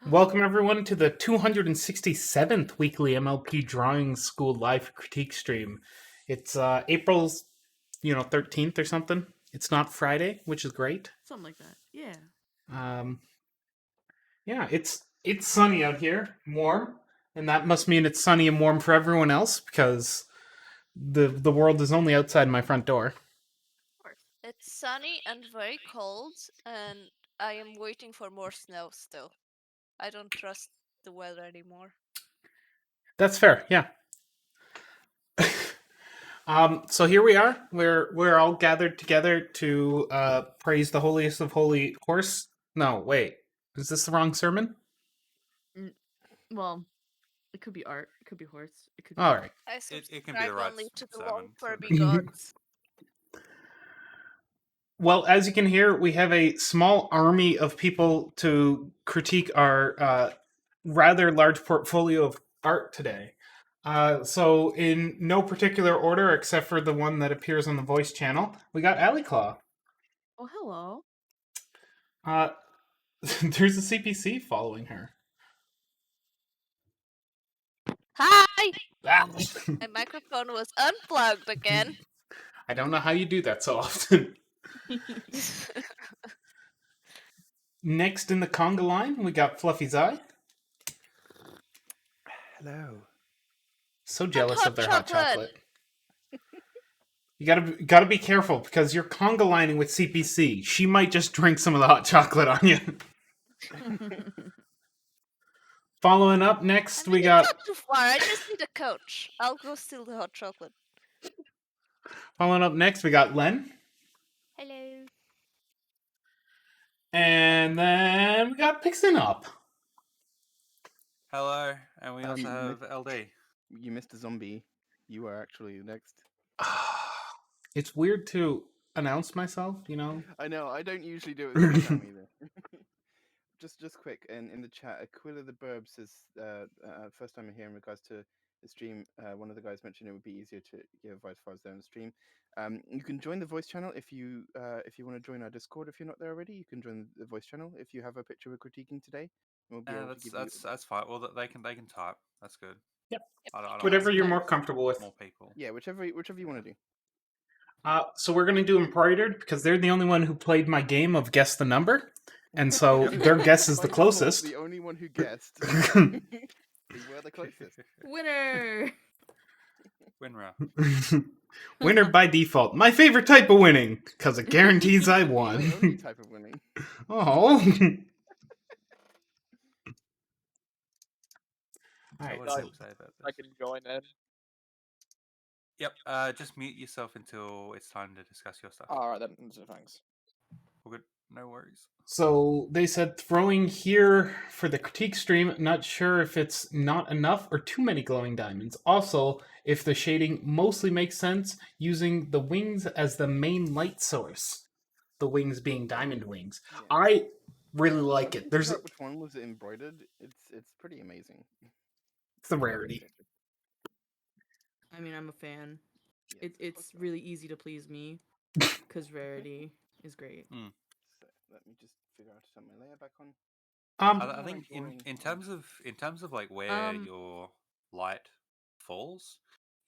Welcome everyone to the 267th weekly MLP Drawing School live critique stream. It's April's 13th or something. It's not Friday, which is great. Something like that. Yeah. Um, yeah, it's sunny out here, warm, and that must mean it's sunny and warm for everyone else because the world is only outside my front door. It's sunny and very cold, and I am waiting for more snow still. I don't trust the weather anymore. That's fair, yeah. So here we are. We're all gathered together to praise the holiest of holy horse. No, wait. Is this the wrong sermon? Well, it could be art. It could be horse. It could be. All right. I It can be the right only to the sermon, long so- Furby gods. Well, as you can hear, we have a small army of people to critique our rather large portfolio of art today. So, in no particular order except for the one that appears on the voice channel, we got Alley Claw. Oh, hello. There's a CPC following her. Hi! Ah! My microphone was unplugged again. I don't know how you do that so often. Next in the conga line, we got Fluffy's Eye. Hello. So jealous hot of their hot chocolate. chocolate. You gotta be careful because you're conga lining with CPC. She might just drink some of the hot chocolate on you. Following up next, we got. Not too far. I just need a coach. I'll go steal the hot chocolate. Following up next, we got Len, Hello. and then we got Pixin up. Hello, and we also have LD. You missed a zombie. You are actually next. It's weird to announce myself, you know. I know. I don't usually do it this time either. just quick. In the chat, Aquila the Burb says, first time here in regards to the stream. One of the guys mentioned it would be easier to give voice files there on the stream. You can join the voice channel if you want to join our Discord. If you're not there already, you can join the voice channel if you have a picture we're critiquing today. We'll be able to give that's fine. Well, they can type. That's good. Yep. I don't Whatever want you're more comfortable with. more people. Yeah, whichever you want to do. So we're gonna do embroidered because they're the only one who played my game of guess the number, and so their guess is the closest. The only one who guessed. They were the closest. Winner. Winner. Winner by default. My favorite type of winning because it guarantees I My only won. type of winning. Oh. Alright, I can join in. Yep. Just mute yourself until it's time to discuss your stuff. Alright then, thanks. All good. No worries. So they said throwing here for the critique stream, not sure if it's not enough or too many glowing diamonds. Also, if the shading mostly makes sense using the wings as the main light source. The wings being diamond wings. Yeah. I really like it. There's which one was it embroidered? It's pretty amazing. It's the rarity. I mean, I'm a fan. Yeah, It's really easy to please me because rarity is great. So, let me just figure out to turn my layer back on. I think in terms of like where your light falls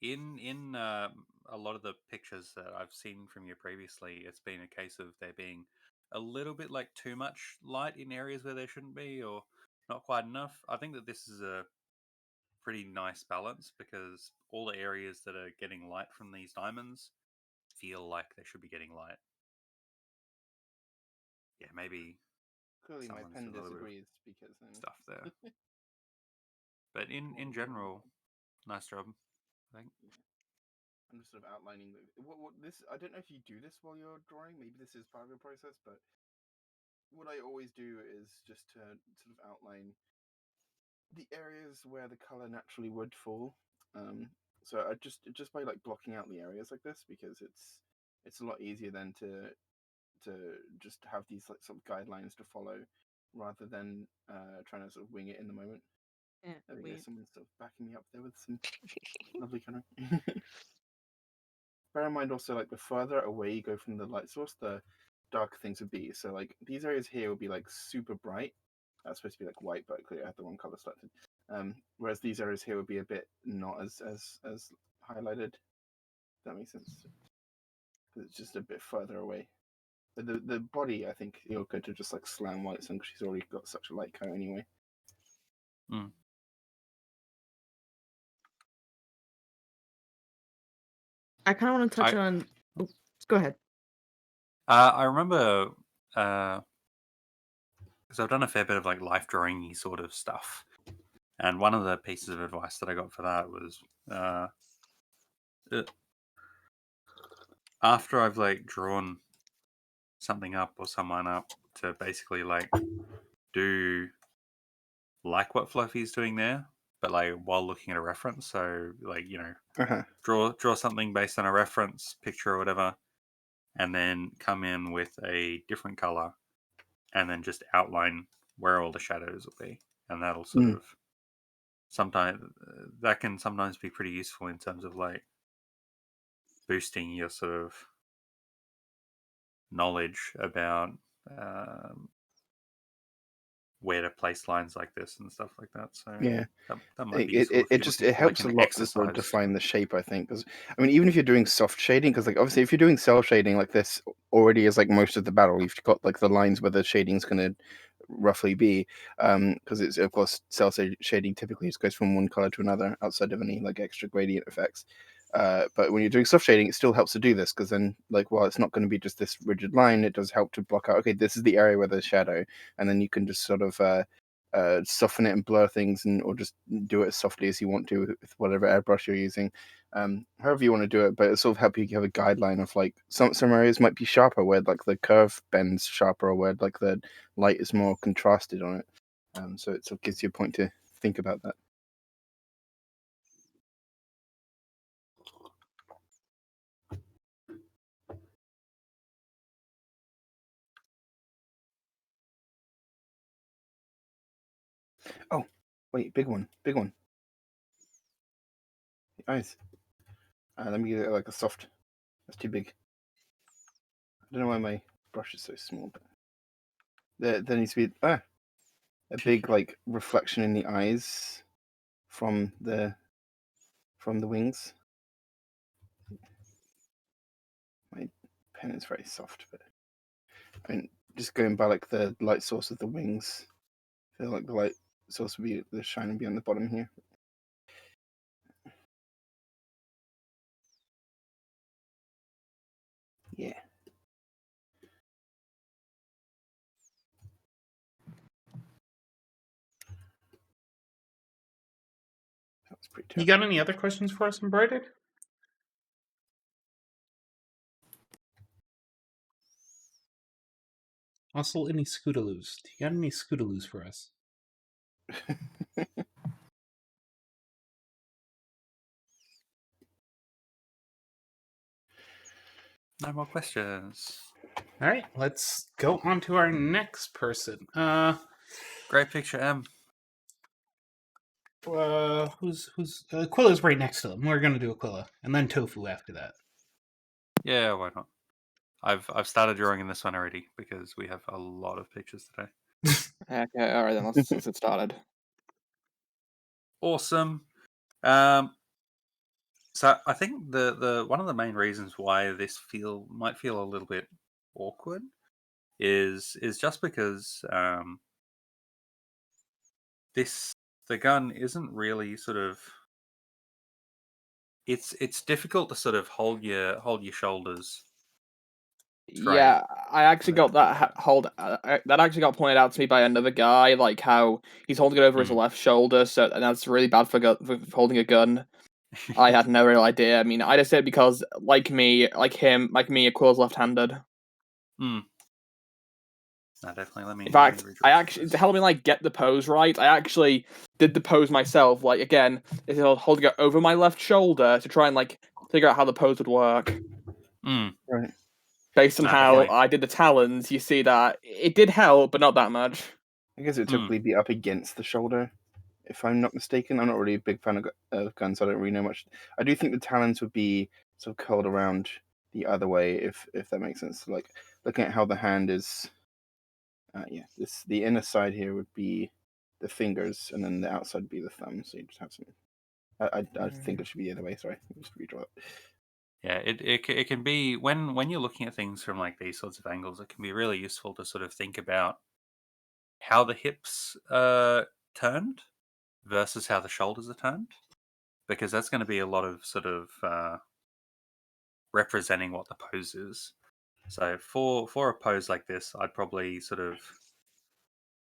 in a lot of the pictures that I've seen from you previously, it's been a case of there being a little bit like too much light in areas where there shouldn't be, or not quite enough. I think that this is a pretty nice balance because all the areas that are getting light from these diamonds feel like they should be getting light. Yeah, maybe. Clearly, my pen disagrees because Stuff there. But in general, nice job, I think. I'm just sort of outlining what this. I don't know if you do this while you're drawing. Maybe this is part of your process, but what I always do is just to sort of outline the areas where the color naturally would fall. So I just by like blocking out the areas like this because it's a lot easier then to just have these like sort of guidelines to follow rather than trying to sort of wing it in the moment. Yeah, There we go. Someone's sort of backing me up there with some lovely colour. Bear in mind also, like the further away you go from the light source, the darker things would be. So like these areas here will be like super bright, That's supposed to be like white, but clearly I had the wrong color selected. Whereas these areas here would be a bit not as highlighted. If that makes sense. Because it's just a bit further away. But the body, I think you're good to just like slam whites on because she's already got such a light coat anyway. I kind of want to touch on. Oh, go ahead. I remember because I've done a fair bit of like life drawing-y sort of stuff, and one of the pieces of advice that I got for that was after I've like drawn something up or someone up to basically like do like what Fluffy's doing there, but like while looking at a reference. So like draw something based on a reference picture or whatever, and then come in with a different color, and then just outline where all the shadows will be, and that'll sort of sometimes that can sometimes be pretty useful in terms of like boosting your sort of knowledge about where to place lines like this and stuff like that. So that might be useful. It helps a lot to sort of define the shape, I think, because I mean, even if you're doing soft shading, because like obviously if you're doing cell shading like this already is like most of the battle, you've got like the lines where the shading's going to roughly be, because it's of course cell shading typically just goes from one color to another outside of any like extra gradient effects. But when you're doing soft shading, it still helps to do this because then, like, while it's not going to be just this rigid line, it does help to block out. Okay, this is the area where there's shadow, and then you can just sort of soften it and blur things, or just do it as softly as you want to with whatever airbrush you're using. However you want to do it, but it sort of help you have a guideline of like some areas might be sharper where like the curve bends sharper, or where like the light is more contrasted on it. So it sort of gives you a point to think about that. Oh, wait, big one. The eyes. Let me get it like a soft. That's too big. I don't know why my brush is so small, but there needs to be a big like reflection in the eyes from the wings. My pen is very soft, but I mean, just going by like the light source of the wings, I feel like the light source would be the shine would be on the bottom here. Yeah. That was pretty tough. You got any other questions for us, Embroidered? Also, any Scootaloos? Do you got any Scootaloos for us? No more questions. All right, let's go on to our next person. Great picture, M. Who's Aquila's right next to them. We're gonna do Aquila, and then Tofu after that. Yeah, why not? I've started drawing in this one already because we have a lot of pictures today. Okay, all right then. Let's get started. Awesome. So I think the one of the main reasons why this might feel a little bit awkward is just because the gun isn't really sort of it's difficult to sort of hold your shoulders. Yeah, I actually got that that actually got pointed out to me by another guy, like how he's holding it over his left shoulder, and that's really bad for holding a gun. I had no real idea. I mean, I just said because like me, Aquila's left-handed. No, definitely. Let me. In fact, I actually to help me like get the pose right. I actually did the pose myself. Like again, is holding it over my left shoulder to try and like figure out how the pose would work. Right. Based on how I did the talons, you see that it did help, but not that much. I guess it would typically be up against the shoulder, if I'm not mistaken. I'm not really a big fan of guns, so I don't really know much. I do think the talons would be sort of curled around the other way, if that makes sense. Like looking at how the hand is Yeah, the inner side here would be the fingers, and then the outside would be the thumb. So you just have some. I think it should be the other way. Sorry, just redraw it. Yeah, it can be when you're looking at things from like these sorts of angles, it can be really useful to sort of think about how the hips are turned versus how the shoulders are turned, because that's going to be a lot of sort of representing what the pose is. So for a pose like this, I'd probably sort of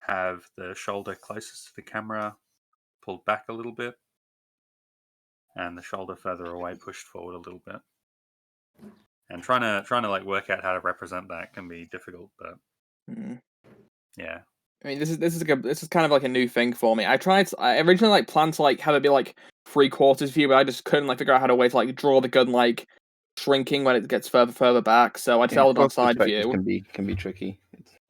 have the shoulder closest to the camera pulled back a little bit, and the shoulder further away pushed forward a little bit. And trying to like work out how to represent that can be difficult, but yeah. I mean, this is kind of like a new thing for me. I originally like planned to like have it be like 3/4 view, but I just couldn't like figure out how to way to like draw the gun like shrinking when it gets further back. So I decided on side view. Can be tricky.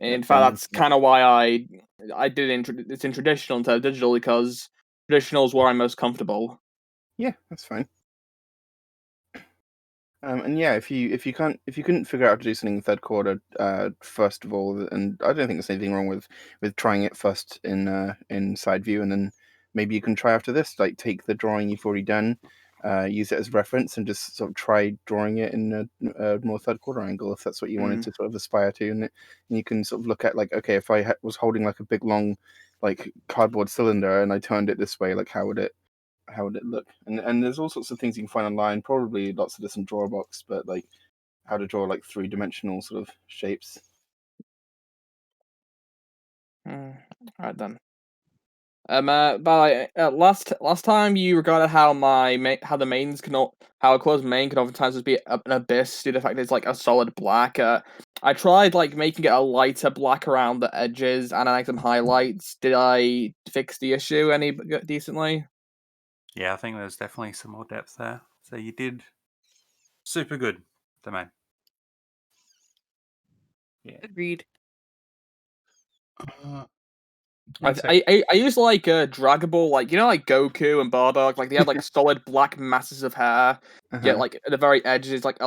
In fact, that's kind of why I did it's in traditional instead of digital, because traditional is where I'm most comfortable. Yeah, that's fine. And yeah, if you couldn't figure out how to do something in third quarter, first of all, and I don't think there's anything wrong with trying it first in side view, and then maybe you can try after this, like take the drawing you've already done, use it as reference, and just sort of try drawing it in a more third quarter angle if that's what you wanted to sort of aspire to, and you can sort of look at like, okay, if I was holding like a big long like cardboard cylinder and I turned it this way, like how would it look? And there's all sorts of things you can find online, probably lots of this in Drawbox, but like how to draw like 3-dimensional sort of shapes. All right then. But last time you regarded how how the mains how a closed main can oftentimes just be an abyss due to the fact that it's like a solid black. I tried like making it a lighter black around the edges and like some highlights. Did I fix the issue any decently? Yeah, I think there's definitely some more depth there. So you did super good, the man. Yeah. Agreed. I use like draggable, like like Goku and Bardock, like they had like solid black masses of hair. Yet like at the very edges is like a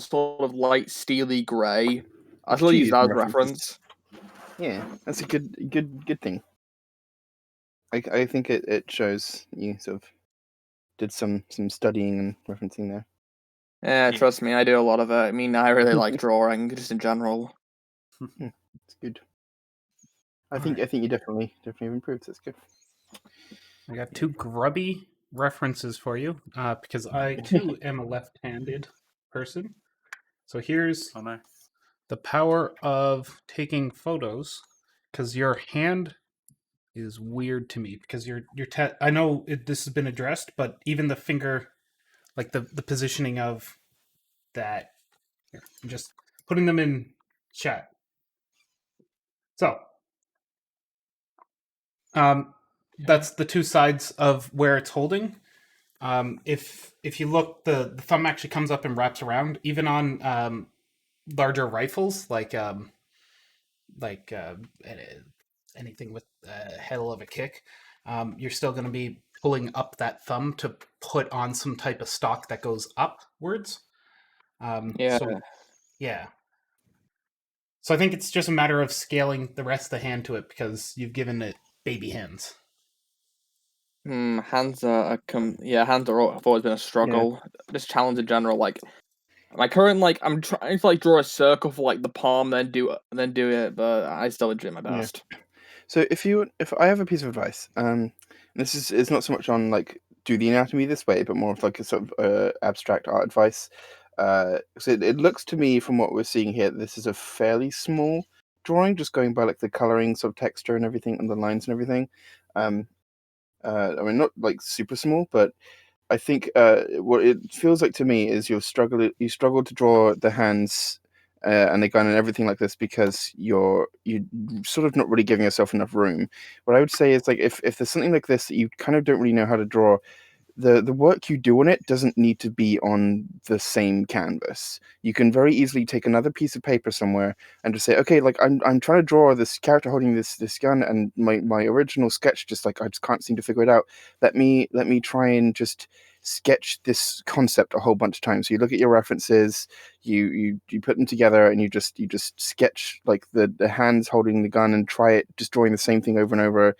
sort of light steely grey. I still use that as reference. Yeah, that's a good thing. I think it shows you sort of did some studying and referencing there. Yeah, trust me, I do a lot of it. I mean, I really like drawing, just in general. It's good. I think you definitely have improved. That's good. I got 2 grubby references for you, because I too am a left-handed person. So here's the power of taking photos, because your hand is weird to me, because your I know this has been addressed, but even the finger, like the positioning of that. Here, I'm just putting them in chat. So, that's the 2 sides of where it's holding. If you look, the thumb actually comes up and wraps around, even on larger rifles, like anything with a hell of a kick. You're still going to be pulling up that thumb to put on some type of stock that goes upwards. Yeah. So, yeah. So I think it's just a matter of scaling the rest of the hand to it, because you've given it baby hands. Hands are hands have always been a struggle. Yeah. Just challenge in general. Like my current, like I'm trying to like draw a circle for like the palm, then do it, but I still do my best. Yeah. So if I have a piece of advice, this is not so much on like do the anatomy this way, but more of like a sort of abstract art advice. So it looks to me from what we're seeing here, this is a fairly small drawing, just going by like the coloring, sort of texture and everything, and the lines and everything. I mean, not like super small, but I think what it feels like to me is you struggle to draw the hands and the gun and everything like this because you sort of not really giving yourself enough room. What I would say is like if there's something like this that you kind of don't really know how to draw, the work you do on it doesn't need to be on the same canvas. You can very easily take another piece of paper somewhere and just say, okay, like I'm trying to draw this character holding this gun, and my original sketch just like I just can't seem to figure it out. Let me try and just sketch this concept a whole bunch of times. So you look at your references, you put them together, and you just sketch like the hands holding the gun, and try it, just drawing the same thing over and over.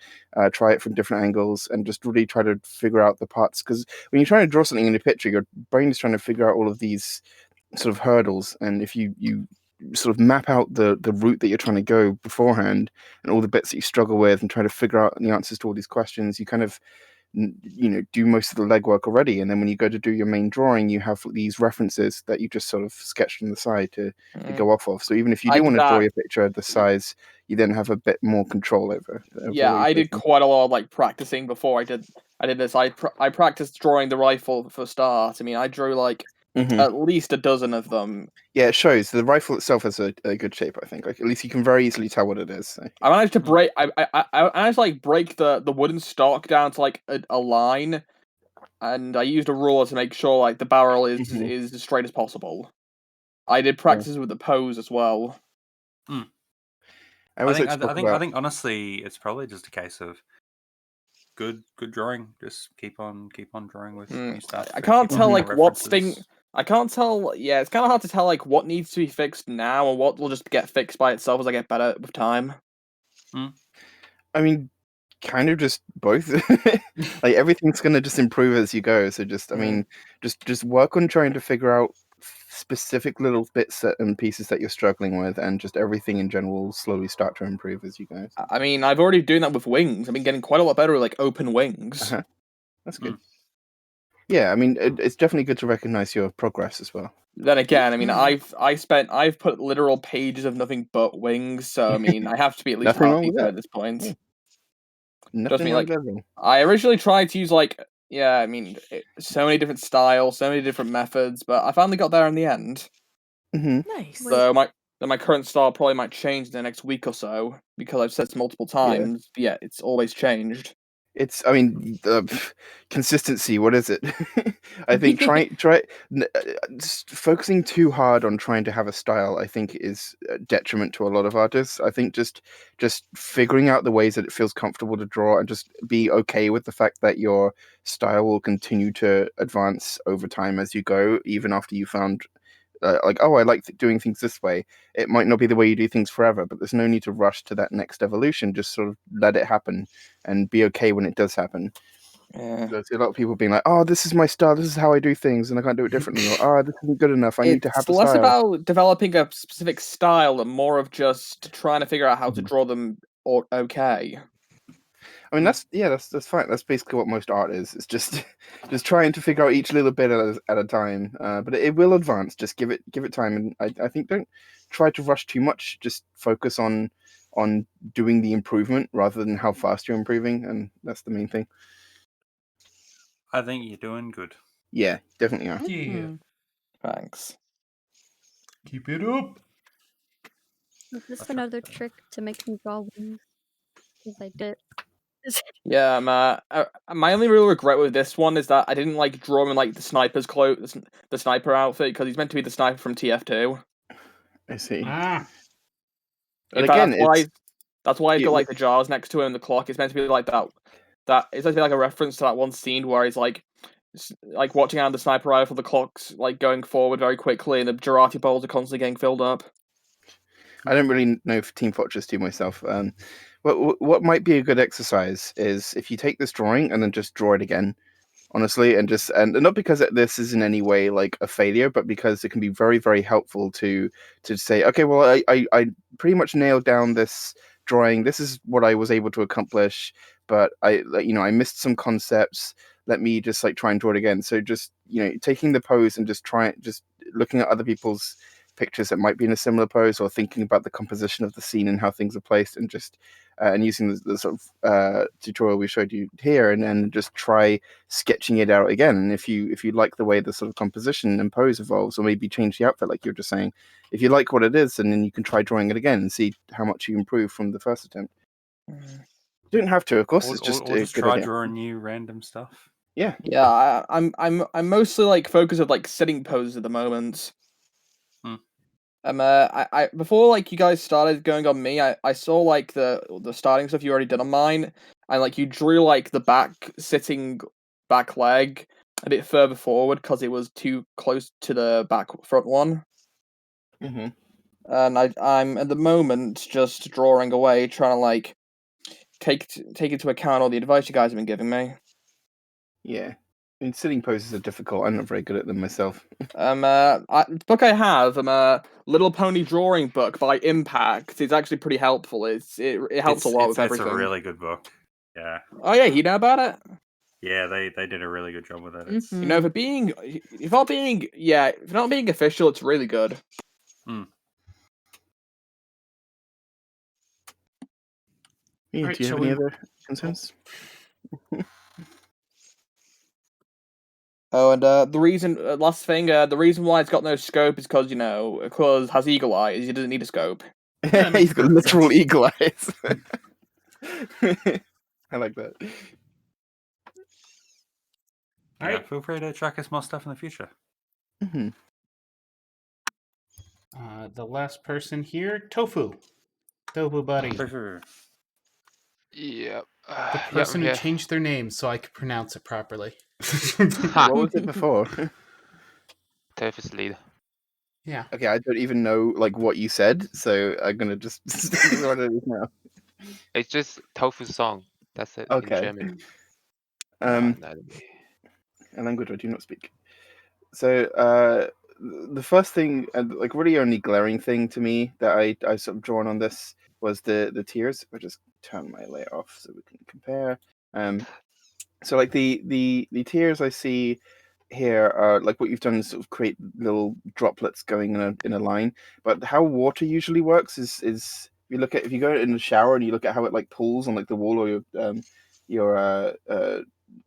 Try it from different angles, and just really try to figure out the parts. Because when you're trying to draw something in a picture, your brain is trying to figure out all of these sort of hurdles, and if you sort of map out the route that you're trying to go beforehand, and all the bits that you struggle with, and try to figure out the answers to all these questions, you kind of do most of the legwork already, and then when you go to do your main drawing, you have these references that you just sort of sketched on the side to go off of. So even if you do want to draw your picture the size, you then have a bit more control over yeah, I did quite a lot of like practicing before I did this. I practiced drawing the rifle for start. I mean, I drew like at least a dozen of them. Yeah, it shows. The rifle itself has a good shape, I think. Like, at least you can very easily tell what it is. So. I managed to break. I managed to like break the wooden stock down to like a line, and I used a ruler to make sure like the barrel is as straight as possible. I did practice with the pose as well. I think honestly, it's probably just a case of good drawing. Just keep on drawing with new stuff. I can't tell like what's thing. I can't tell. Yeah, it's kind of hard to tell like what needs to be fixed now and what will just get fixed by itself as I get better with time. I mean, kind of just both. Like everything's gonna just improve as you go. So just, I mean, just work on trying to figure out specific little bits and pieces that you're struggling with, and just everything in general will slowly start to improve as you go. I mean, I've already doing that with wings. I've been getting quite a lot better with like open wings. That's good. Yeah, I mean, it's definitely good to recognize your progress as well. Then again, I mean, I've put literal pages of nothing but wings, so I mean, I have to be at least halfway at this point. Yeah. Nothing like I originally tried to use like, I mean, so many different styles, so many different methods, but I finally got there in the end. Nice. So my current style probably might change in the next week or so because I've said this multiple times. But yeah, it's always changed. It's, I mean, consistency. What is it? I think just focusing too hard on trying to have a style, I think, is a detriment to a lot of artists. I think just figuring out the ways that it feels comfortable to draw, and just be okay with the fact that your style will continue to advance over time as you go, even after you found. Like, oh, I like doing things this way. It might not be the way you do things forever, but there's no need to rush to that next evolution. Just sort of let it happen and be okay when it does happen. There's a lot of people being like, oh, this is my style, this is how I do things, and I can't do it differently. Or, oh, this isn't good enough, I need to have a style. It's less about developing a specific style and more of just trying to figure out how to draw them okay. I mean, that's fine. That's basically what most art is. It's just trying to figure out each little bit at a time. But it will advance. Just give it time. And I think don't try to rush too much. Just focus on doing the improvement rather than how fast you're improving, and that's the main thing. I think you're doing good. Yeah, definitely are. Yeah. Thanks. Keep it up. Is this another trick to make me draw wings? Because I did. Yeah, my only real regret with this one is that I didn't like draw him in like the sniper's clothes, the sniper outfit, because he's meant to be the sniper from TF2. I see. But again, that's why I've got like the jars next to him and the clock. It's meant to be like that. It's meant to be like a reference to that one scene where he's like watching out the sniper rifle, the clock's like going forward very quickly, and the Girardi bowls are constantly getting filled up. I don't really know for Team Fortress 2 myself. What might be a good exercise is if you take this drawing and then just draw it again, honestly, and not because this is in any way like a failure, but because it can be very, very helpful to say, okay, well, I pretty much nailed down this drawing. This is what I was able to accomplish, but I missed some concepts. Let me just like try and draw it again. So just taking the pose and just looking at other people's pictures that might be in a similar pose, or thinking about the composition of the scene and how things are placed, and just and using the sort of tutorial we showed you here, and just try sketching it out again. And if you like the way the sort of composition and pose evolves, or maybe change the outfit like you were just saying, if you like what it is, and then you can try drawing it again and see how much you improve from the first attempt. You don't have to, of course. It's just try drawing new random stuff. Yeah. I'm mostly like focused on like sitting poses at the moment. I before like you guys started going on me, I saw like the starting stuff you already done on mine, and like you drew like the sitting back leg, a bit further forward because it was too close to the front one. Mm-hmm. And I'm at the moment just drawing away, trying to like take into account all the advice you guys have been giving me. Yeah. I mean, sitting poses are difficult. I'm not very good at them myself. The book I have, Little Pony Drawing Book by Impact. It's actually pretty helpful. It helps a lot with everything. It's a really good book. Yeah. Oh yeah, you know about it? Yeah, they did a really good job with it. It's... You know, if not being official, it's really good. Yeah, Right, do you have any other concerns? Oh, and the reason, last thing, the reason why it's got no scope is because it has eagle eyes. He doesn't need a scope. Yeah, He's got literal sense. eagle eyes. I like that. All right. Feel free to track us more stuff in the future. Mm-hmm. The last person here, Tofu. Tofu buddy. Yep. The person who changed their name so I could pronounce it properly. What was it before? Tofu's lead. Yeah. Okay, I don't even know like what you said, so I'm gonna just stick what it is now. It's just Tofu song. That's it in Okay. German. A language I do not speak. So the first thing, like really only glaring thing to me that I sort of drawn on this was the tiers. I'll just turn my layer off so we can compare. So like the tiers I see here are like what you've done is sort of create little droplets going in a line. But how water usually works is if you go in the shower and you look at how it like pulls on like the wall or your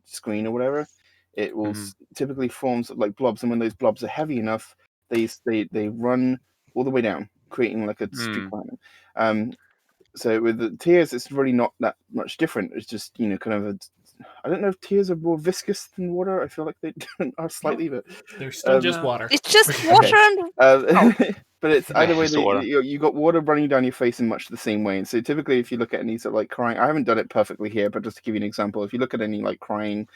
screen or whatever, it will typically form sort of like blobs, and when those blobs are heavy enough, they run all the way down, creating like a streak line. So with the tiers, it's really not that much different. It's just kind of I don't know if tiers are more viscous than water. I feel like they are slightly, but they're still just water. It's just water and but it's either way. just water. You got water running down your face in much the same way. And so typically, if you look at any sort of like crying, I haven't done it perfectly here, but just to give you an example, if you look at any like crying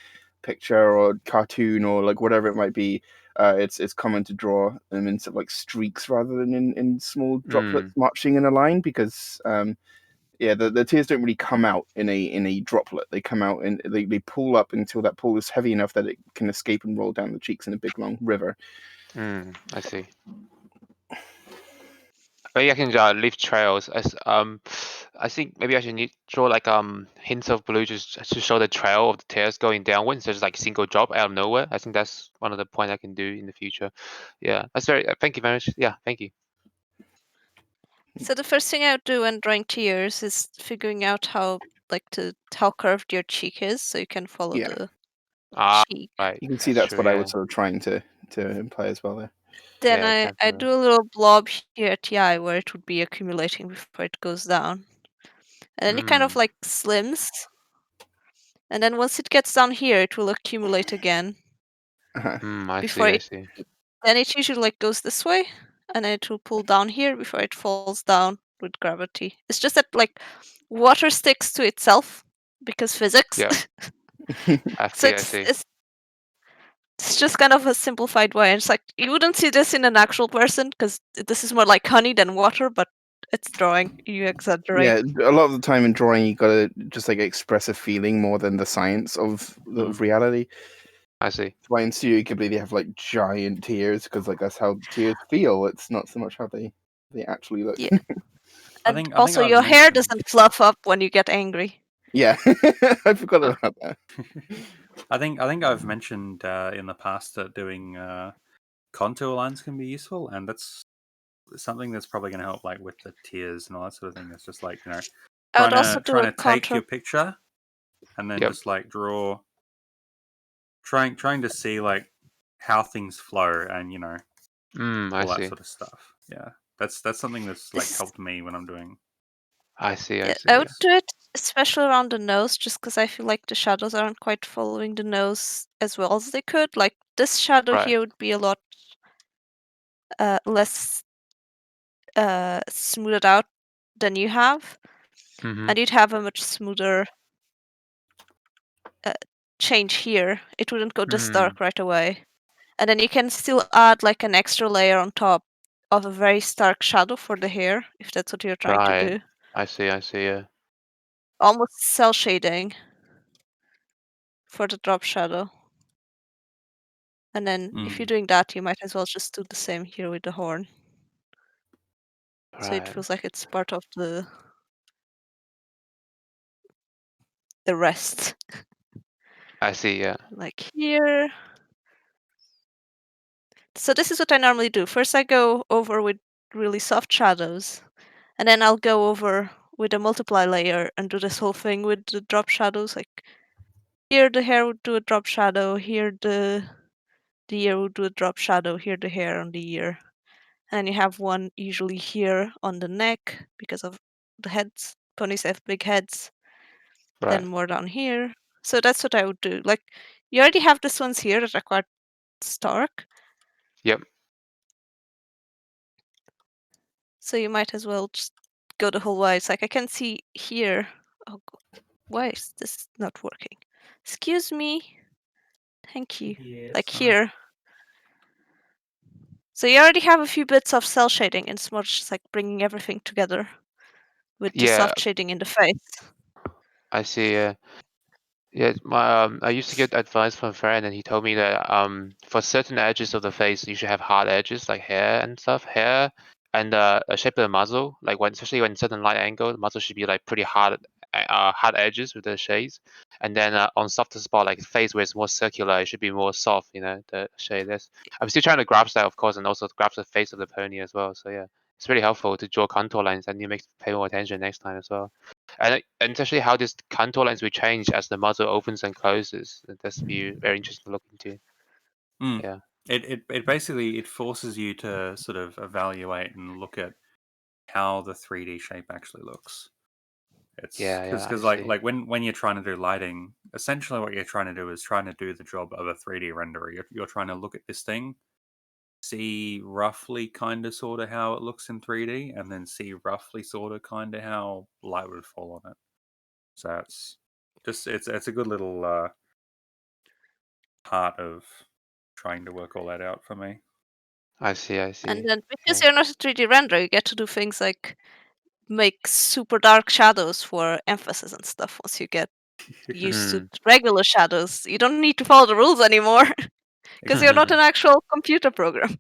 picture or cartoon or like whatever it might be, it's common to draw them in sort of like streaks rather than in small droplets marching in a line, because the tears don't really come out in a droplet. They come out and they pool up until that pool is heavy enough that it can escape and roll down the cheeks in a big long river. I see. Maybe I can leave trails. I think maybe I should draw like hints of blue just to show the trail of the tears going downwards. So just like single drop out of nowhere. I think that's one of the points I can do in the future. Yeah, that's very. Thank you very much. Yeah, thank you. so the first thing I would do when drawing tears is figuring out how curved your cheek is, so you can follow the cheek. Right. You can see that's true, what I was sort of trying to imply as well there. Then Yeah, I do a little blob here at the eye where it would be accumulating before it goes down. And then it kind of like slims. And then once it gets down here, it will accumulate again. I before see. Then it usually like goes this way, and then it will pull down here before it falls down with gravity. It's just that like water sticks to itself because physics. Yeah. I see. It's just kind of a simplified way. And it's like you wouldn't see this in an actual person because this is more like honey than water, but it's drawing. You exaggerate. Yeah, a lot of the time in drawing, you gotta just like express a feeling more than the science of reality. I see. That's why in Studio Ghibli they have like giant tears, because like that's how tears feel. It's not so much how they actually look. Yeah. And also, your hair doesn't fluff up when you get angry. Yeah, I forgot about that. I think I've mentioned in the past that doing contour lines can be useful, and that's something that's probably going to help, like with the tears and all that sort of thing. It's just like trying to take your picture and then just like draw, trying to see like how things flow and all that sort of stuff. Yeah, that's something that's like helped me when I'm doing. I see. I would do it especially around the nose, just because I feel like the shadows aren't quite following the nose as well as they could. Like this shadow here would be a lot less smoothed out than you have, and you'd have a much smoother change here. It wouldn't go this Hmm. dark right away. And then you can still add like an extra layer on top of a very stark shadow for the hair, if that's what you're trying to Right. do. I see. Yeah. Almost cell shading for the drop shadow. And then if you're doing that, you might as well just do the same here with the horn. So it Right. feels like it's part of the rest. I see. Yeah. Like here. So this is what I normally do. First I go over with really soft shadows, and then I'll go over with a multiply layer and do this whole thing with the drop shadows. Like here the hair would do a drop shadow, here the ear would do a drop shadow, here the hair on the ear. And you have one usually here on the neck because of the heads. Ponies have big heads. Right. Then more down here. So that's what I would do. Like you already have these ones here that are quite stark. Yep. So you might as well just go the whole way. It's like I can see here. Oh, why is this not working? Excuse me. Thank you. Yeah, Like it's fine. here. So you already have a few bits of cell shading, and it's more just like bringing everything together with the Yeah. soft shading in the face. I see. Yeah. Yeah, I used to get advice from a friend, and he told me that for certain edges of the face, you should have hard edges like hair and stuff. Hair and the shape of the muzzle, like especially when certain light angle, the muzzle should be like pretty hard, hard edges with the shades. And then on softer spot, like face where it's more circular, it should be more soft. The shade. I'm still trying to grasp that, of course, and also grasp the face of the pony as well. So yeah, it's really helpful to draw contour lines, and you pay more attention next time as well. And especially how this contour lines will change as the muzzle opens and closes. That's be very interesting to look into. Yeah. It basically it forces you to sort of evaluate and look at how the 3D shape actually looks. It's Yeah, I because see. like when you're trying to do lighting, essentially what you're trying to do is trying to do the job of a 3D renderer. You're trying to look at this thing, see roughly kind of sort of how it looks in 3D, and then see roughly sort of kind of how light would fall on it. So it's a good little part of trying to work all that out for me. I see. And then because Okay. you're not a 3D renderer, you get to do things like make super dark shadows for emphasis and stuff. Once you get used to Hmm. regular shadows, you don't need to follow the rules anymore because you're not an actual computer program.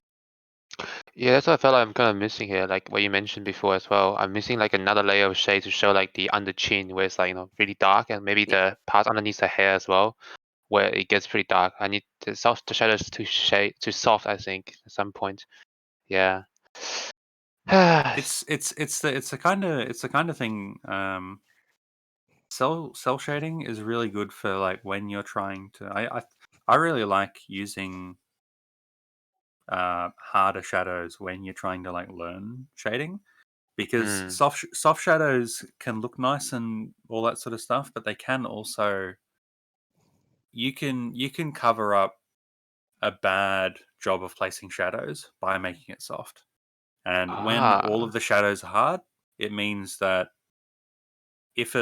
Yeah, that's what I felt like I'm kind of missing here, like what you mentioned before as well. I'm missing like another layer of shade to show like the under chin where it's like, really dark, and maybe the part underneath the hair as well, where it gets pretty dark. I need the shadows too soft, I think, at some point. Yeah. it's the kind of thing. Cell shading is really good for like when you're trying to. I really like using harder shadows when you're trying to like learn shading, because Hmm. soft shadows can look nice and all that sort of stuff, but they can also you can cover up a bad job of placing shadows by making it soft. And when all of the shadows are hard, it means that if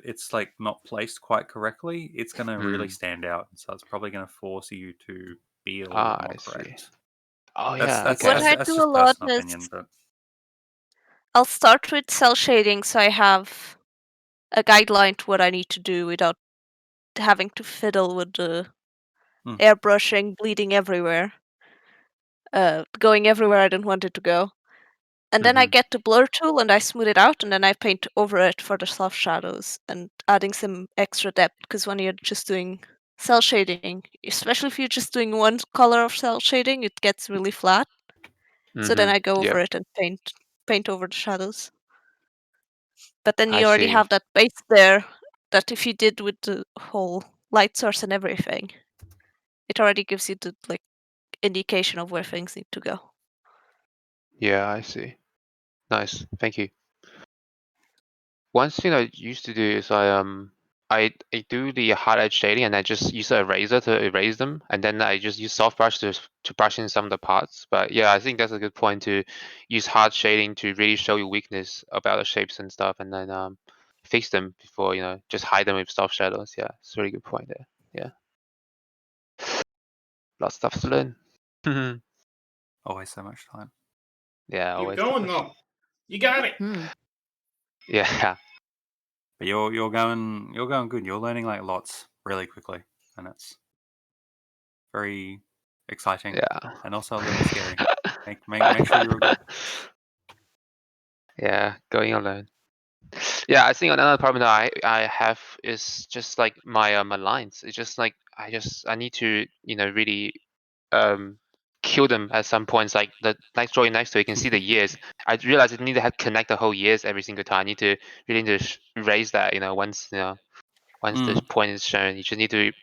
it's like not placed quite correctly, it's going to really stand out. So it's probably going to force you to be a little bit more I see. correct. Oh That's yeah, that's What okay. that's, I that's do a just lot personal is opinion, but I'll start with cell shading so I have a guideline to what I need to do without having to fiddle with the airbrushing, bleeding everywhere, going everywhere I didn't want it to go. And then I get the blur tool and I smooth it out, and then I paint over it for the soft shadows and adding some extra depth. Because when you're just doing cell shading, especially if you're just doing one color of cell shading, it gets really flat. So then I go over Yep. it and paint over the shadows. But then I you already see. have that base there that if you did with the whole light source and everything, it already gives you the like indication of where things need to go. Yeah, I see. Nice. Thank you. One thing I used to do is I do the hard edge shading, and I just use a eraser to erase them, and then I just use soft brush to brush in some of the parts. But yeah, I think that's a good point to use hard shading to really show your weakness about the shapes and stuff, and then fix them before just hide them with soft shadows. Yeah, it's a really good point there. Yeah, lots of stuff to learn. Always so much time. Yeah, Keep always. going though. You got it. Yeah. But you're going good. You're learning like lots really quickly, and it's very exciting. Yeah. And also a little scary. Make sure you're good. Yeah, going alone. Yeah, I think another problem that I have is just like my my lines. It's just like I need to really kill them at some points. Like the next drawing next to it, you can see the years. I realize I need to connect the whole years every single time. I need to really need to raise that. Once the point is shown, you just need to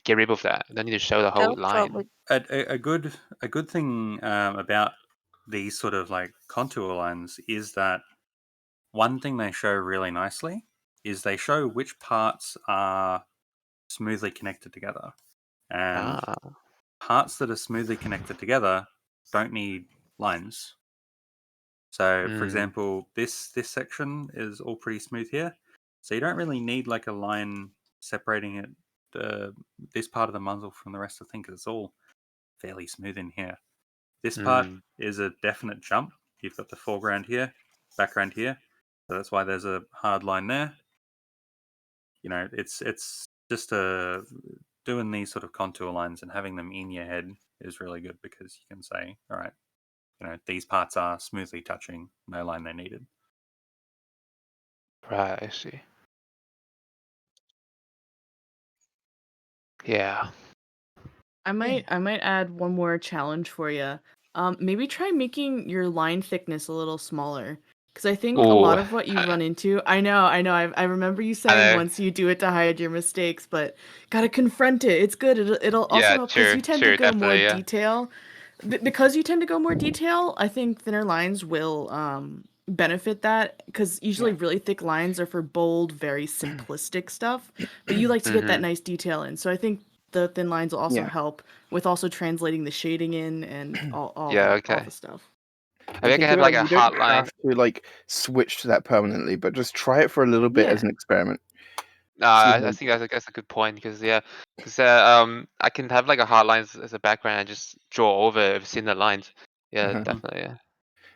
get rid of that. You don't need to show the whole line. A good thing about these sort of like contour lines is that one thing they show really nicely is they show which parts are smoothly connected together, and parts that are smoothly connected together don't need lines. So, for example, this section is all pretty smooth here, so you don't really need like a line separating it, this part of the muzzle from the rest of the thing, because it's all fairly smooth in here. This part is a definite jump. You've got the foreground here, background here, so that's why there's a hard line there. It's just doing these sort of contour lines and having them in your head is really good, because you can say, all right, these parts are smoothly touching, no line they needed. Right, I see. Yeah. I might add one more challenge for you. Maybe try making your line thickness a little smaller, because I think a lot of what you run into. I know. I remember you saying once you do it to hide your mistakes, but gotta confront it. It's good. It'll also help, because you tend to go more detail. Because you tend to go more detail, I think thinner lines will benefit that, because usually really thick lines are for bold, very simplistic stuff, but you like to get that nice detail in. So I think the thin lines will also help with also translating the shading in and all the stuff. I think I have like a you hard don't line. have to like switch to that permanently, but just try it for a little bit as an experiment. I think that's a good point, because I can have like a hard line as a background and just draw over thinner lines. Yeah, definitely. Yeah.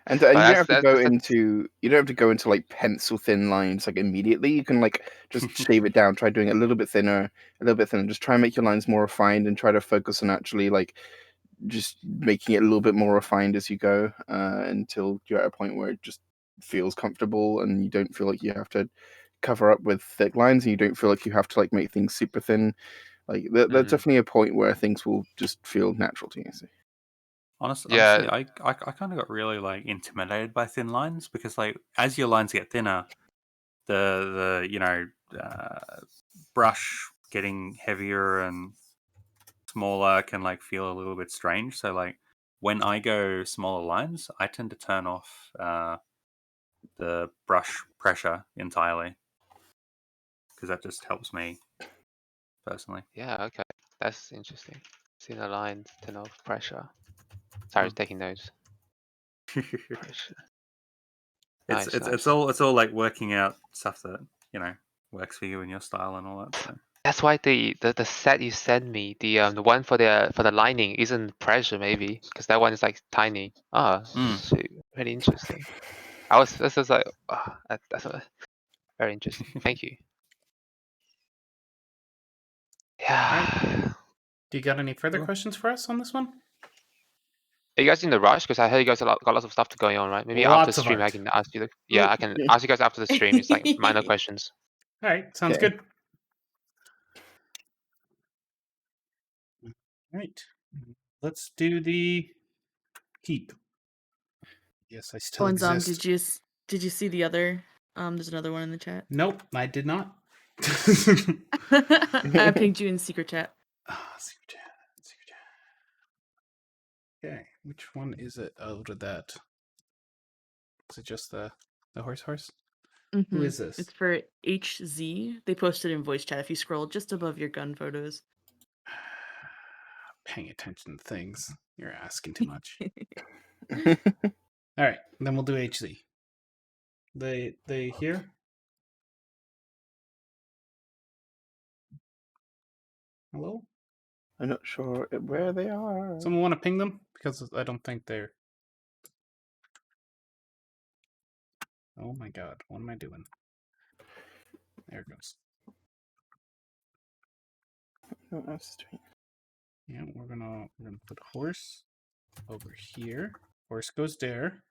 And you don't have to go into like pencil thin lines like immediately. You can like just shave it down. Try doing it a little bit thinner. Just try and make your lines more refined, and try to focus on actually like just making it a little bit more refined as you go, until you're at a point where it just feels comfortable and you don't feel like you have to cover up with thick lines, and you don't feel like you have to like make things super thin. Like there's definitely a point where things will just feel natural to you. So. Honestly, I kind of got really like intimidated by thin lines, because like as your lines get thinner, the brush getting heavier and smaller can like feel a little bit strange. So like when I go smaller lines, I tend to turn off the brush pressure entirely, because that just helps me personally. Yeah, okay, that's interesting. Thinner lines, turn off pressure. Sorry, taking notes. Pressure. It's all like working out stuff that works for you and your style and all that. So that's why the set you sent me, the one for the lining isn't pressure, maybe because that one is like tiny. Really interesting. This was like that's very interesting. Thank you. Yeah. Right. Do you got any further questions for us on this one? Are you guys in the rush? Because I heard you guys got lots of stuff to going on, right? Maybe after the stream I can ask you. I can ask you guys after the stream. It's like minor questions. All right, sounds good. All right, let's do the keep. Yes, I still exist. Did you see the other? There's another one in the chat. Nope, I did not. I pinged you in secret chat. Secret chat. Okay, which one is it out of that? Is it just the horse? Who is this? It's for HZ. They posted in voice chat if you scroll just above your gun photos. Paying attention to things. You're asking too much. All right, then we'll do HZ. They here? Hello? I'm not sure where they are. Someone want to ping them? Because I don't think they're... Oh my god, what am I doing? There it goes. No, that's strange. Yeah, we're gonna put horse over here. Horse goes there.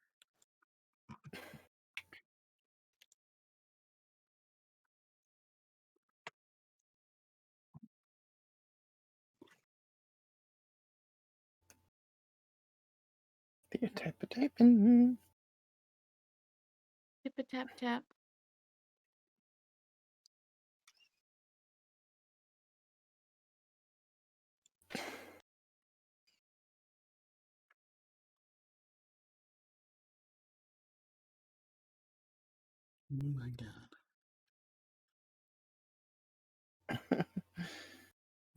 They're typing. Tip a tap tap. Oh my god.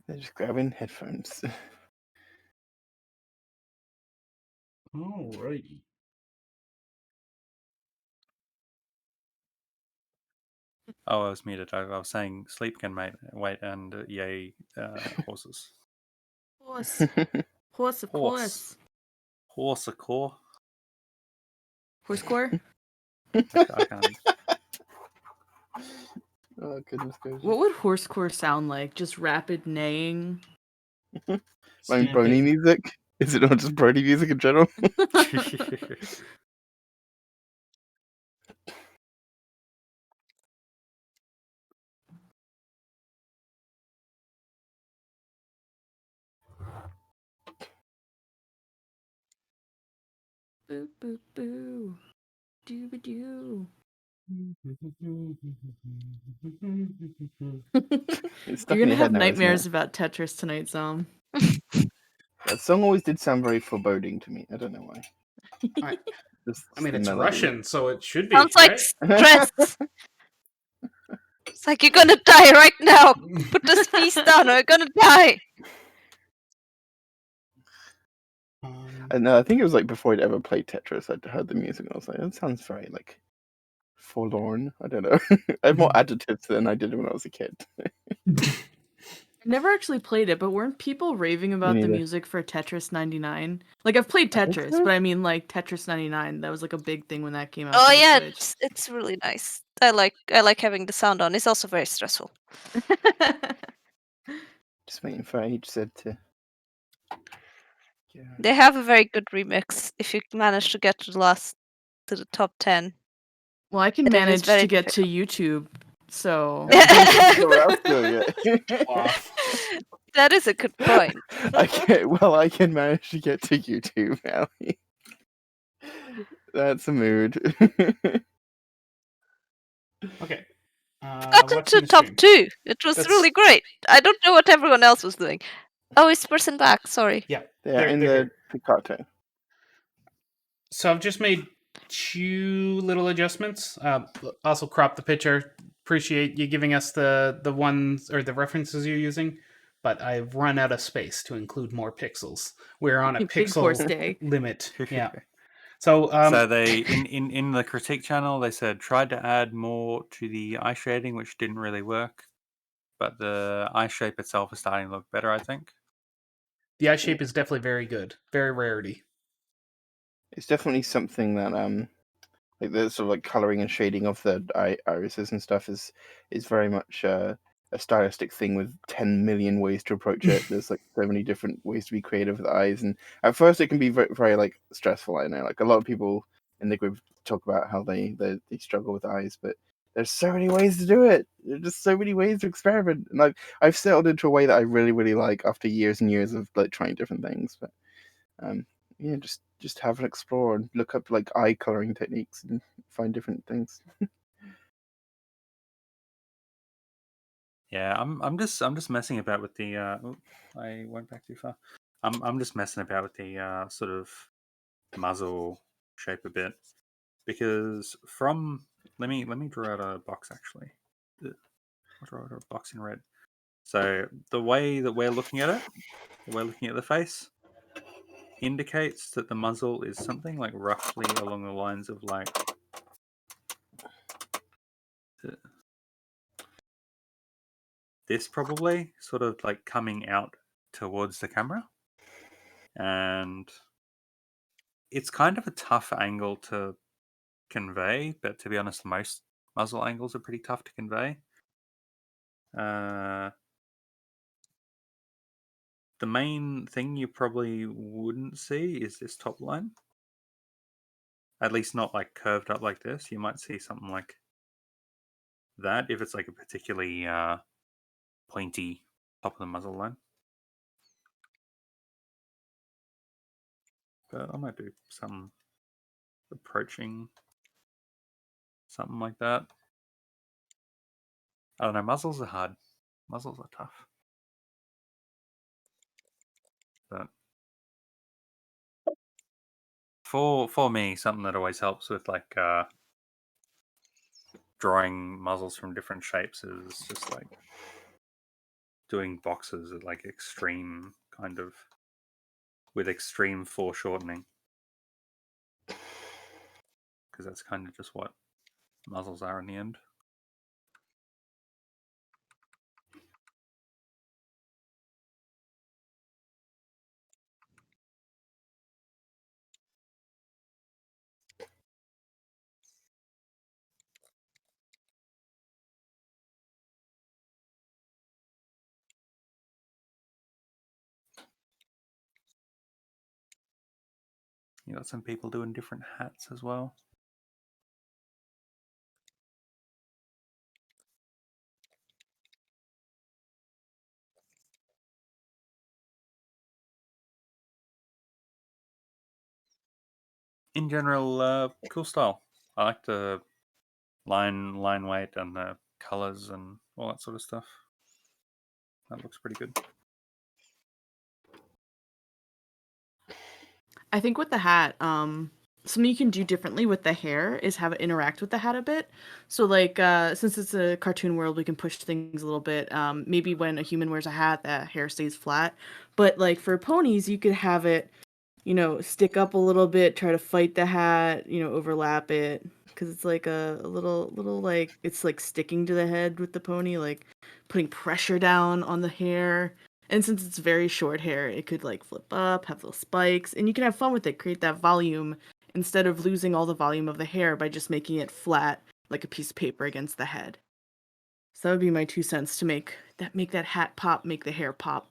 They're just grabbing headphones. Alrighty. Oh, I was muted. I was saying sleep can wait and yay horses. Horse. Horse, of course. Horse a core. Horse core? I can't. Oh, goodness gracious. What would horse core sound like? Just rapid neighing? Like brony music? Is it not just brony music in general? Boo, boo, boo. Doo doo. You're gonna have nightmares about Tetris tonight, Zom. That song always did sound very foreboding to me. I don't know why. I mean, it's Russian, so it should be. Sounds like stress. It's like you're gonna die right now. Put this piece down, or you're gonna die. And I think it was like before I'd ever played Tetris, I'd heard the music and I was like, that sounds very like forlorn. I don't know. I have more adjectives than I did when I was a kid. I've never actually played it, but weren't people raving about the music for Tetris 99? Like, I've played Tetris, but I mean, like, Tetris 99. That was, like, a big thing when that came out. Oh, yeah, it's really nice. I like having the sound on. It's also very stressful. Just waiting for HZ to... Yeah. They have a very good remix if you manage to get to the top 10. Well, I can manage to get to YouTube, so... That is a good point. I can manage to get to YouTube, Allie. That's a mood. Okay. Got into top 2. It was really great. I don't know what everyone else was doing. Oh, is person back? Sorry. Yeah. They're in the Picato. So I've just made 2 little adjustments. Also crop the picture. Appreciate you giving us the ones or the references you're using, but I've run out of space to include more pixels. We're on a pixel limit. Yeah. So they in the critique channel they said tried to add more to the eye shading, which didn't really work, but the eye shape itself is starting to look better, I think. The eye shape is definitely very good. Very rarity. It's definitely something that like the sort of like coloring and shading of the irises and stuff is very much a stylistic thing with 10 million ways to approach it. There's like so many different ways to be creative with eyes, and at first it can be very, very like stressful. I know, like a lot of people in the group talk about how they struggle with eyes, but there's so many ways to do it. There's just so many ways to experiment, and like I've settled into a way that I really, really like after years and years of like trying different things. But yeah, just have an explore and look up like eye coloring techniques and find different things. Yeah, I'm just messing about with the I went back too far. I'm just messing about with the sort of muzzle shape a bit, because from let me draw out a box actually. I'll draw out a box in red. So the way that we're looking at it, we're looking at the face, indicates that the muzzle is something like roughly along the lines of like this probably, sort of like coming out towards the camera. And it's kind of a tough angle to convey, but to be honest, most muzzle angles are pretty tough to convey. The main thing you probably wouldn't see is this top line. At least not like curved up like this. You might see something like that if it's like a particularly pointy top of the muzzle line. But I might do some approaching something like that. I don't know, muzzles are hard. Muzzles are tough. But for me, something that always helps with like drawing muzzles from different shapes is just like doing boxes at like extreme kind of with extreme foreshortening, because that's kind of just what muzzles are in the end. You got some people doing different hats as well. In general, cool style. I like the line weight and the colors and all that sort of stuff. That looks pretty good. I think with the hat, something you can do differently with the hair is have it interact with the hat a bit. So like, since it's a cartoon world, we can push things a little bit. Maybe when a human wears a hat, that hair stays flat. But like for ponies, you could have it, stick up a little bit, try to fight the hat, overlap it. Because it's like a little like, it's like sticking to the head with the pony, like putting pressure down on the hair. And since it's very short hair, it could like flip up, have little spikes, and you can have fun with it, create that volume instead of losing all the volume of the hair by just making it flat like a piece of paper against the head. So that would be my 2 cents to make that hat pop, make the hair pop.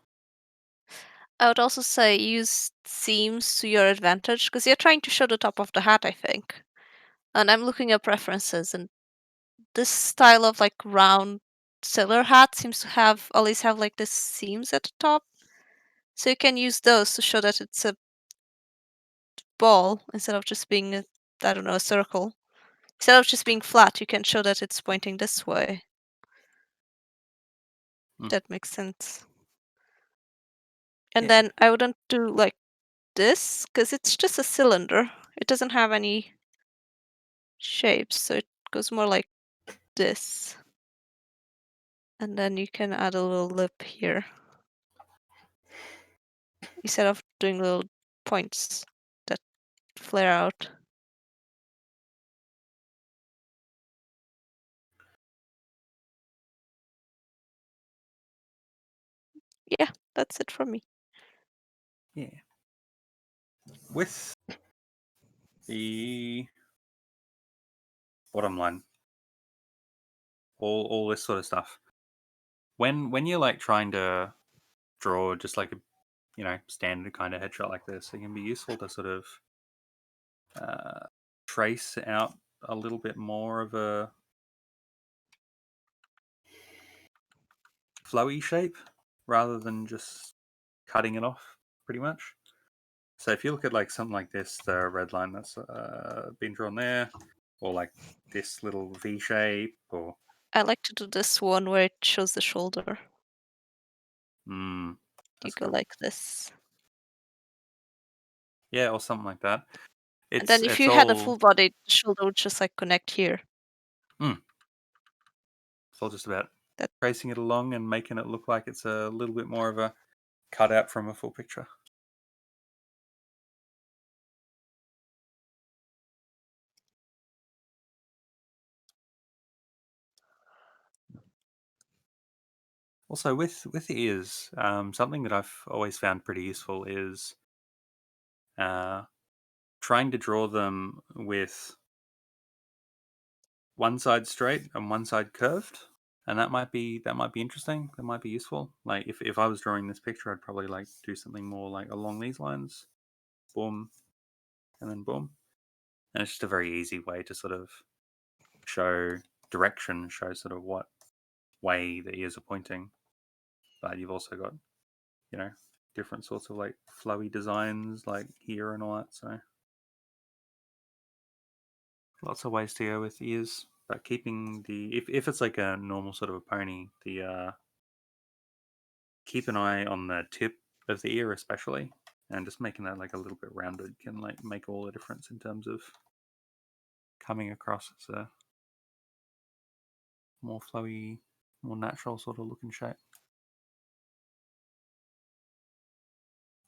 I would also say use seams to your advantage, because you're trying to show the top of the hat, I think. And I'm looking up references, and this style of like round sailor hat seems to always have like this seams at the top. So you can use those to show that it's a ball instead of just being a circle. Instead of just being flat, you can show that it's pointing this way. That makes sense. And then I wouldn't do like this, because it's just a cylinder. It doesn't have any shapes, so it goes more like this. And then you can add a little lip here, instead of doing little points that flare out. Yeah, that's it from me. Yeah. With the bottom line, all this sort of stuff. When you're like trying to draw just like a standard kind of headshot like this, it can be useful to sort of trace out a little bit more of a flowy shape rather than just cutting it off pretty much. So if you look at like something like this, the red line that's been drawn there, or like this little V shape, or I like to do this one where it shows the shoulder. You go cool. like this. Yeah, or something like that. And then if you had a full body, the shoulder would just like connect here. It's all just about tracing it along and making it look like it's a little bit more of a cutout from a full picture. Also, with ears, something that I've always found pretty useful is trying to draw them with one side straight and one side curved, and that might be interesting. That might be useful. Like if I was drawing this picture, I'd probably like do something more like along these lines, boom, and then boom, and it's just a very easy way to sort of show direction, show sort of what way the ears are pointing. But you've also got, different sorts of like flowy designs like here and all that. So lots of ways to go with ears, but keeping the if it's like a normal sort of a pony, the keep an eye on the tip of the ear especially, and just making that like a little bit rounded can like make all the difference in terms of coming across as a more flowy, more natural sort of looking shape.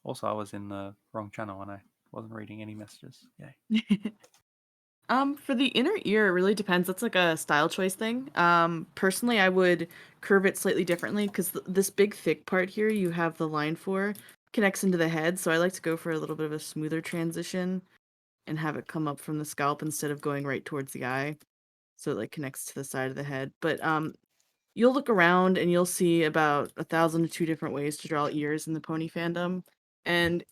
Also, I was in the wrong channel and I wasn't reading any messages. Yay. For the inner ear, it really depends. That's like a style choice thing. Personally, I would curve it slightly differently because this big thick part here you have the line for connects into the head. So I like to go for a little bit of a smoother transition and have it come up from the scalp instead of going right towards the eye. So it like connects to the side of the head. But you'll look around and you'll see about 1,002 different ways to draw ears in the pony fandom. And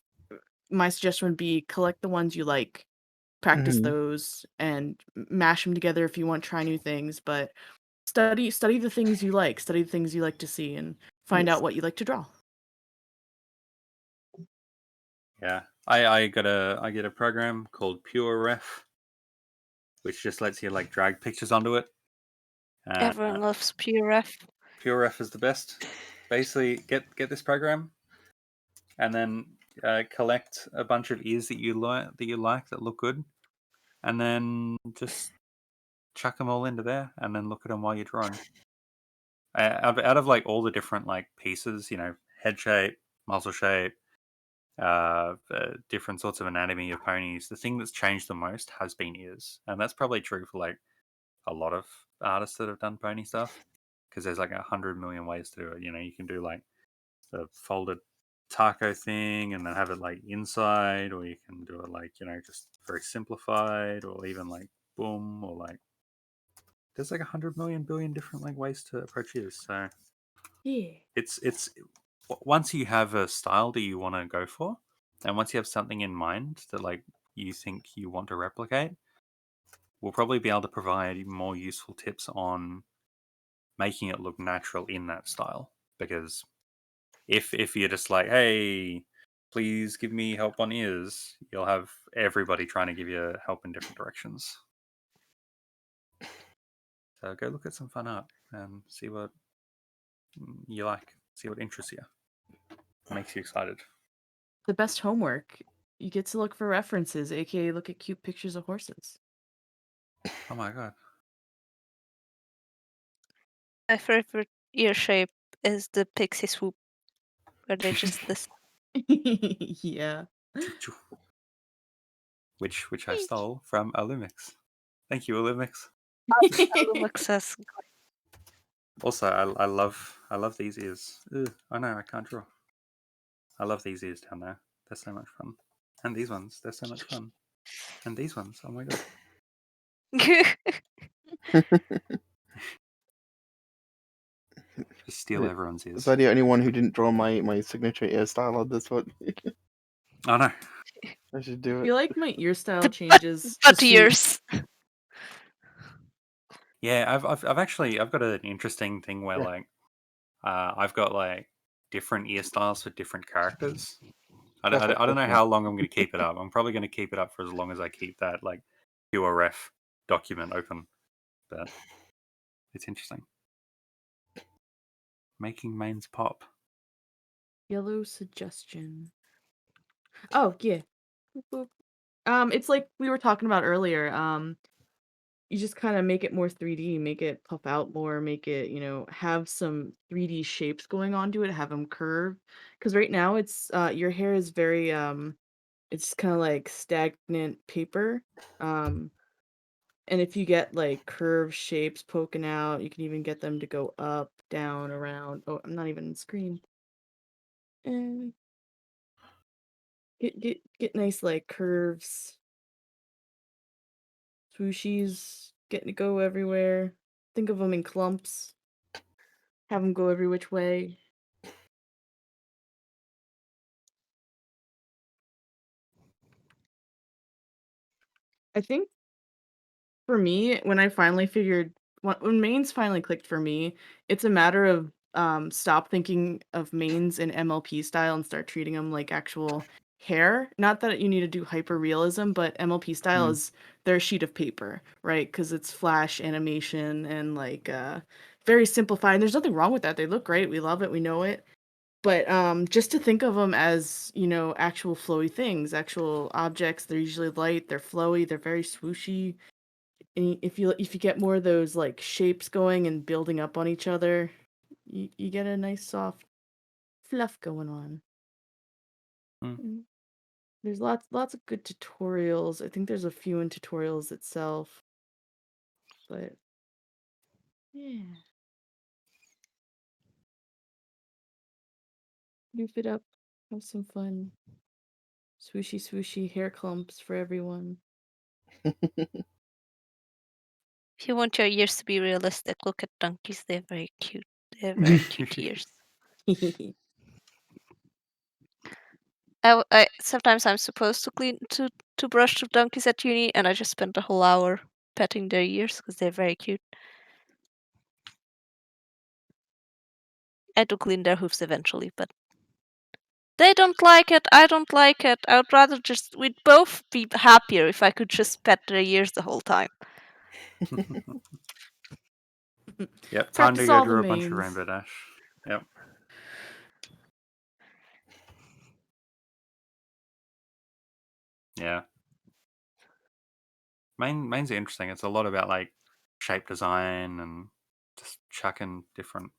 my suggestion would be collect the ones you like, practice those, and mash them together if you want to try new things. But study the things you like, study the things you like to see, and find out what you like to draw. Yeah, I get a program called Pure Ref, which just lets you like drag pictures onto it. Everyone loves PureRef. PureRef is the best. Basically, get this program, and then collect a bunch of ears that you like that look good, and then just chuck them all into there, and then look at them while you're drawing. Out of like all the different like pieces, head shape, muzzle shape, different sorts of anatomy of ponies, the thing that's changed the most has been ears, and that's probably true for like a lot of artists that have done pony stuff, because there's like 100 million ways to do it. You can do like the folded taco thing and then have it like inside, or you can do it like just very simplified, or even like boom, or like there's like 100 million billion different like ways to approach ears. So Yeah, it's once you have a style that you want to go for, and once you have something in mind that like you think you want to replicate, we'll probably be able to provide more useful tips on making it look natural in that style. Because if you're just like, hey, please give me help on ears, you'll have everybody trying to give you help in different directions. So go look at some fun art and see what you like, see what interests you, makes you excited. the best homework. You get to look for references, aka look at cute pictures of horses. Oh my god. My favorite ear shape is the pixie swoop, where they just this. Yeah. Which I stole from Illumix. Thank you, Illumix. Looks as Also, I love these ears. Ugh, I know I can't draw. I love these ears down there. They're so much fun. And these ones, they're so much fun. And these ones, oh my god. Just steal everyone's ears. Was I the only one who didn't draw my signature ear style on this one? Oh no. I should do I it. feel like my ear style changes. but ears. Yeah, I've got an interesting thing where like I've got like different ear styles for different characters. I don't know how long I'm going to keep it up. I'm probably going to keep it up for as long as I keep that like PureRef document open. But it's interesting. Making mains pop. Yellow suggestion. Oh yeah. Boop, boop. It's like we were talking about earlier. You just kind of make it more 3D, make it puff out more, make it, have some 3D shapes going on to it, have them curve. Because right now it's your hair is very it's kind of like stagnant paper. Um And if you get like curved shapes poking out, you can even get them to go up, down, around. Oh, I'm not even on screen. And get nice like curves. Swooshies getting to go everywhere. Think of them in clumps. Have them go every which way. I think for me, when I finally figured when mains finally clicked for me, it's a matter of stop thinking of mains in MLP style and start treating them like actual hair. Not that you need to do hyper realism, but MLP style is their sheet of paper, right? Because it's flash animation and like very simplified. There's nothing wrong with that. They look great. We love it. We know it. But just to think of them as, you know, actual flowy things, actual objects. They're usually light. They're flowy. They're very swooshy. And if you get more of those like shapes going and building up on each other, you get a nice soft fluff going on. And there's lots of good tutorials. I think there's a few in tutorials itself. But yeah. Goof it up. Have some fun. Swooshy hair clumps for everyone. If you want your ears to be realistic, look at donkeys. They're very cute. They're very cute ears. Sometimes I'm supposed to brush the donkeys at uni, and I just spent a whole hour petting their ears because they're very cute. I do clean their hooves eventually, but they don't like it. I don't like it. I would rather we'd both be happier if I could just pet their ears the whole time. Yep, time to go do a bunch of Rainbow Dash. Yep. Yeah. Main's interesting. It's a lot about like shape design and just chucking different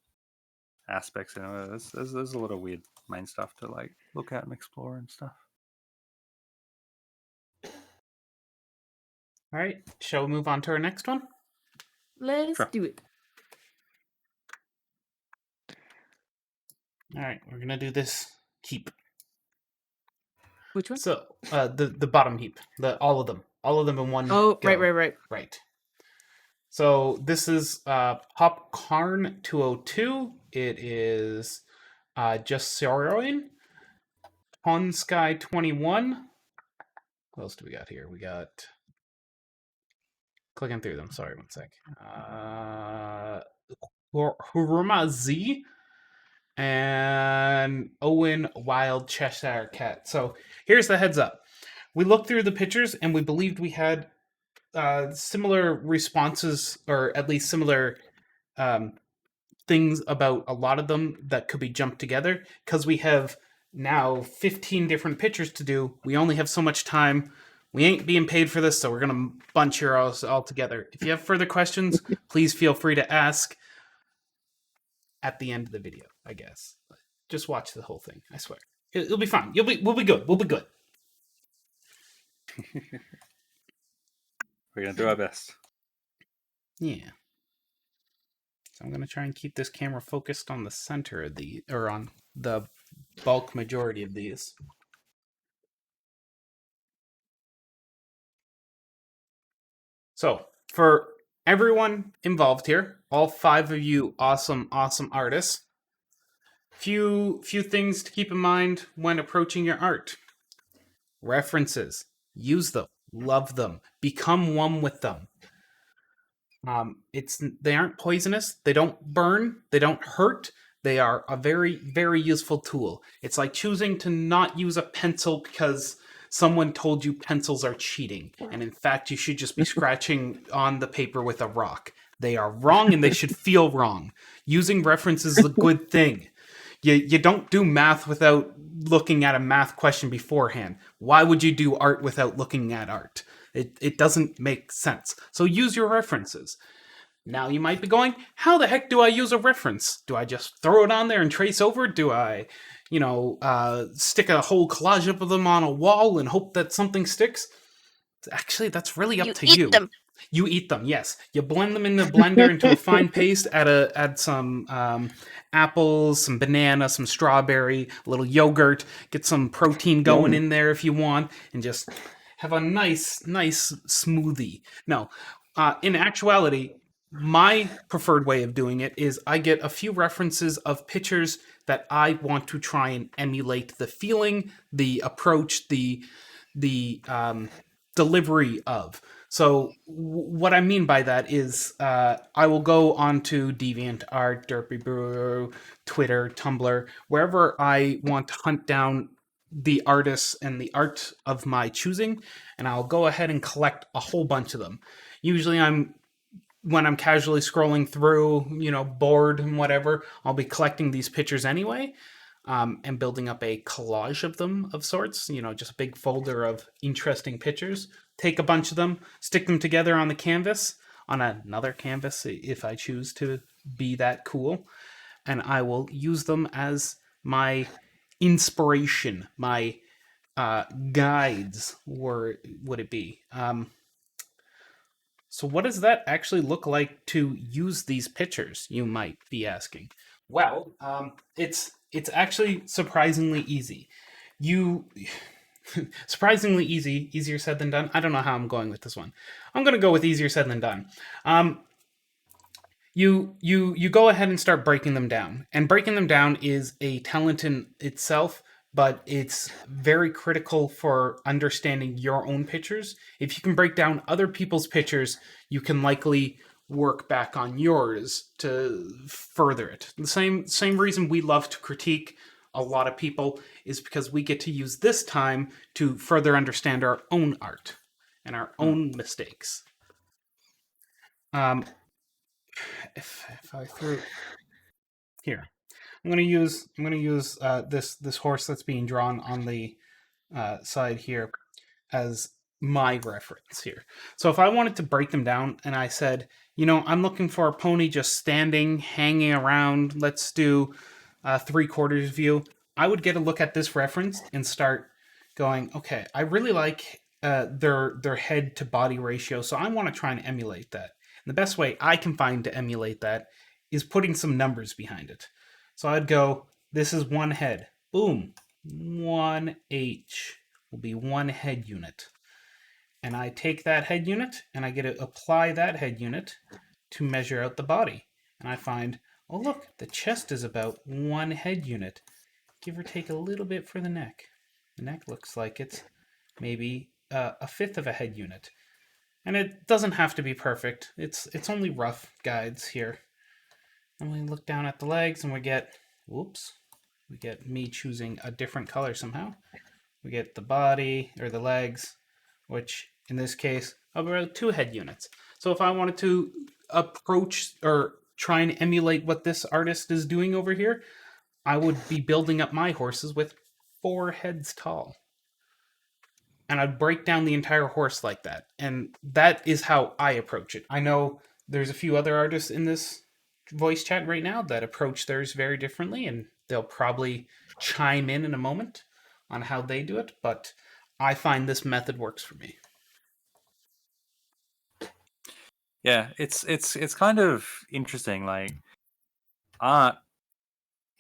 aspects in it. There's a lot of weird main stuff to like look at and explore and stuff. All right, shall we move on to our next one? Let's do it. All right, we're gonna do this heap. Which one? So the bottom heap, all of them in one. Oh, go. right. So this is Popcorn 202. It is just Soroin, Pon Sky 21. What else do we got here? We got clicking through them. Sorry, one sec. Huruma Z and Owen Wild Cheshire Cat. So here's the heads up. We looked through the pictures and we believed we had similar responses, or at least similar things about a lot of them that could be jumped together, because we have now 15 different pictures to do. We only have so much time. We ain't being paid for this, so we're going to bunch yours all together. If you have further questions, please feel free to ask at the end of the video, I guess. Just watch the whole thing, I swear. It'll be fine. We'll be good. We'll be good. We're going to do our best. Yeah. So I'm going to try and keep this camera focused on the center of or on the bulk majority of these. So, for everyone involved here, all 5 of you awesome artists, few things to keep in mind when approaching your art. References. Use them. Love them. Become one with them. They aren't poisonous. They don't burn. They don't hurt. They are a very, very useful tool. It's like choosing to not use a pencil because someone told you pencils are cheating. And in fact, you should just be scratching on the paper with a rock. They are wrong and they should feel wrong. Using references is a good thing. You don't do math without looking at a math question beforehand. Why would you do art without looking at art? It doesn't make sense. So use your references. Now you might be going, how the heck do I use a reference? Do I just throw it on there and trace over? Do I, stick a whole collage of them on a wall and hope that something sticks? Actually, that's really up to you. Them. You eat them, yes. You blend them in the blender into a fine paste. Add some apples, some banana, some strawberry, a little yogurt. Get some protein going in there if you want, and just have a nice smoothie. No, in actuality, my preferred way of doing it is I get a few references of pictures that I want to try and emulate the feeling, the approach, the delivery of. So what I mean by that is I will go onto DeviantArt, Derpy Brew, Twitter, Tumblr, wherever I want to hunt down the artists and the art of my choosing, and I'll go ahead and collect a whole bunch of them. Usually when I'm casually scrolling through, bored and whatever, I'll be collecting these pictures anyway. And building up a collage of them of sorts, just a big folder of interesting pictures. Take a bunch of them, stick them together on the canvas, on another canvas if I choose to be that cool, and I will use them as my inspiration, my guides, would it be? So what does that actually look like to use these pictures, you might be asking? Well, it's actually surprisingly easy. Surprisingly easy, easier said than done. I don't know how I'm going with this one. I'm going to go with easier said than done. You go ahead and start breaking them down, and breaking them down is a talent in itself, but it's very critical for understanding your own pictures. If you can break down other people's pictures, you can likely work back on yours to further it. The same reason we love to critique a lot of people is because we get to use this time to further understand our own art and our own mistakes. If I threw here, I'm gonna use this horse that's being drawn on the side here as my reference here. So if I wanted to break them down and I said, I'm looking for a pony just standing, hanging around, let's do a 3/4 view, I would get a look at this reference and start going, okay, I really like their head to body ratio, so I want to try and emulate that. And the best way I can find to emulate that is putting some numbers behind it. So I'd go, this is one head. Boom. 1H will be one head unit. And I take that head unit and I get to apply that head unit to measure out the body. And I find, oh look, the chest is about one head unit. Give or take a little bit for the neck. The neck looks like it's maybe a fifth of a head unit. And it doesn't have to be perfect. It's only rough guides here. And we look down at the legs and we get, whoops, we get me choosing a different color somehow. We get the body, or the legs, which in this case, about 2 head units. So if I wanted to approach or try and emulate what this artist is doing over here, I would be building up my horses with 4 heads tall. And I'd break down the entire horse like that. And that is how I approach it. I know there's a few other artists in this voice chat right now that approach theirs very differently, and they'll probably chime in a moment on how they do it, but I find this method works for me. Yeah, it's kind of interesting. Like, art,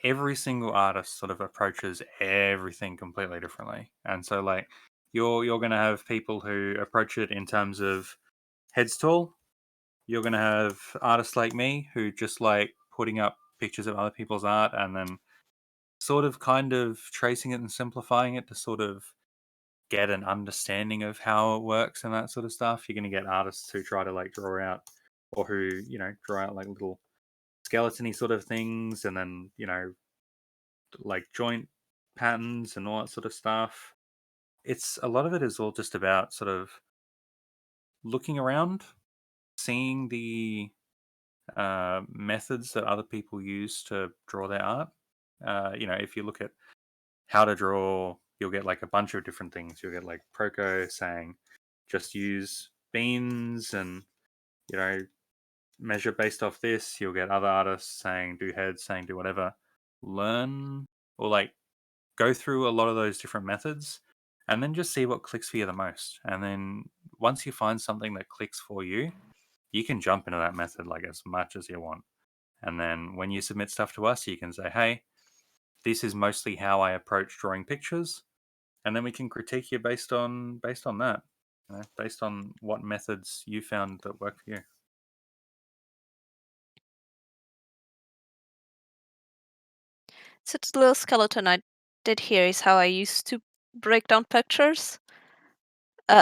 every single artist sort of approaches everything completely differently, and so like you're gonna have people who approach it in terms of heads tall. You're gonna have artists like me who just like putting up pictures of other people's art and then sort of kind of tracing it and simplifying it to sort of get an understanding of how it works and that sort of stuff. You're going to get artists who try to like draw out, or who draw out like little skeleton-y sort of things, and then like joint patterns and all that sort of stuff. It's a lot of it is all just about sort of looking around, seeing the methods that other people use to draw their art. If you look at how to draw, you'll get like a bunch of different things. You'll get like Proco saying just use beans and measure based off this. You'll get other artists saying do heads, saying do whatever. Learn, or like go through a lot of those different methods and then just see what clicks for you the most. And then once you find something that clicks for you, you can jump into that method like as much as you want. And then when you submit stuff to us, you can say, hey, this is mostly how I approach drawing pictures. And then we can critique you based on that, based on what methods you found that work for you. So the little skeleton I did here is how I used to break down pictures.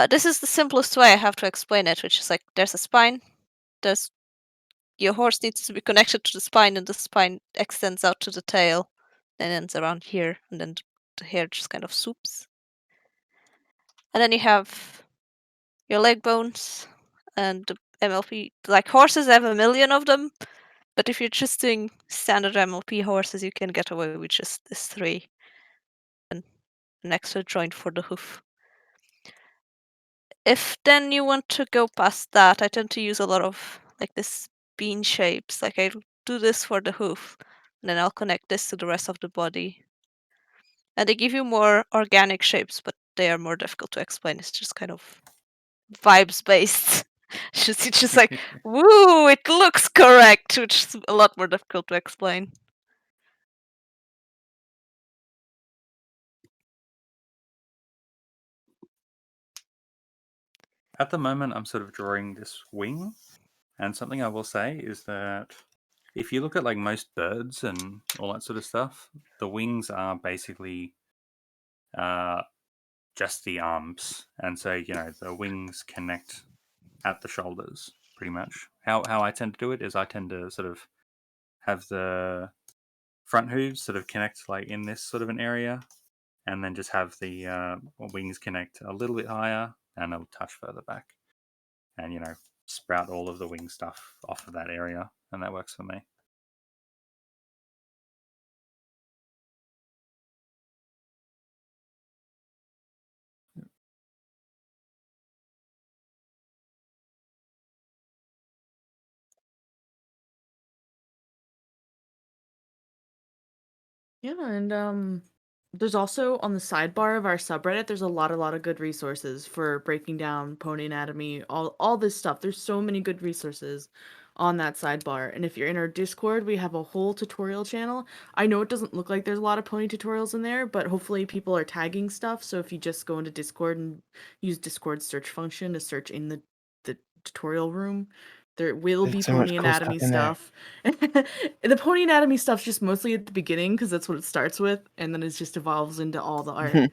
This is the simplest way I have to explain it, which is like there's a spine, your horse needs to be connected to the spine, and the spine extends out to the tail and ends around here, and then the hair just kind of swoops. And then you have your leg bones and the MLP. Like horses have a million of them, but if you're just doing standard MLP horses, you can get away with just these 3. And an extra joint for the hoof. If then you want to go past that, I tend to use a lot of like this bean shapes. Like I do this for the hoof, and then I'll connect this to the rest of the body. And they give you more organic shapes, but they are more difficult to explain. It's just kind of vibes based. It's just like, woo, it looks correct, which is a lot more difficult to explain. At the moment, I'm sort of drawing this wing, and something I will say is that if you look at like most birds and all that sort of stuff, the wings are basically just the arms, and so the wings connect at the shoulders pretty much. How I tend to do it is I tend to sort of have the front hooves sort of connect like in this sort of an area, and then just have the wings connect a little bit higher and a touch further back, and sprout all of the wing stuff off of that area, and that works for me. Yeah, and there's also on the sidebar of our subreddit, there's a lot of good resources for breaking down pony anatomy, all this stuff. There's so many good resources on that sidebar. And if you're in our Discord, we have a whole tutorial channel. I know it doesn't look like there's a lot of pony tutorials in there, but hopefully people are tagging stuff. So if you just go into Discord and use Discord search function to search in the tutorial room, there will There's be so much pony cool anatomy stuff in there. stuff. The pony anatomy stuff's just mostly at the beginning because that's what it starts with, and then it just evolves into all the art.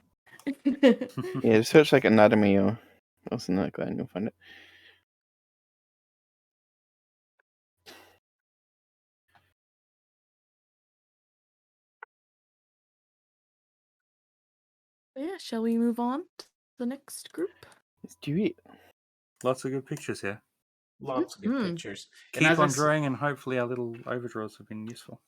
Yeah, search like anatomy or something like that, and you'll find it. Yeah, shall we move on to the next group? Let's do it. Lots of good pictures here. Lots of good pictures. Keep on drawing, and hopefully our little overdraws have been useful.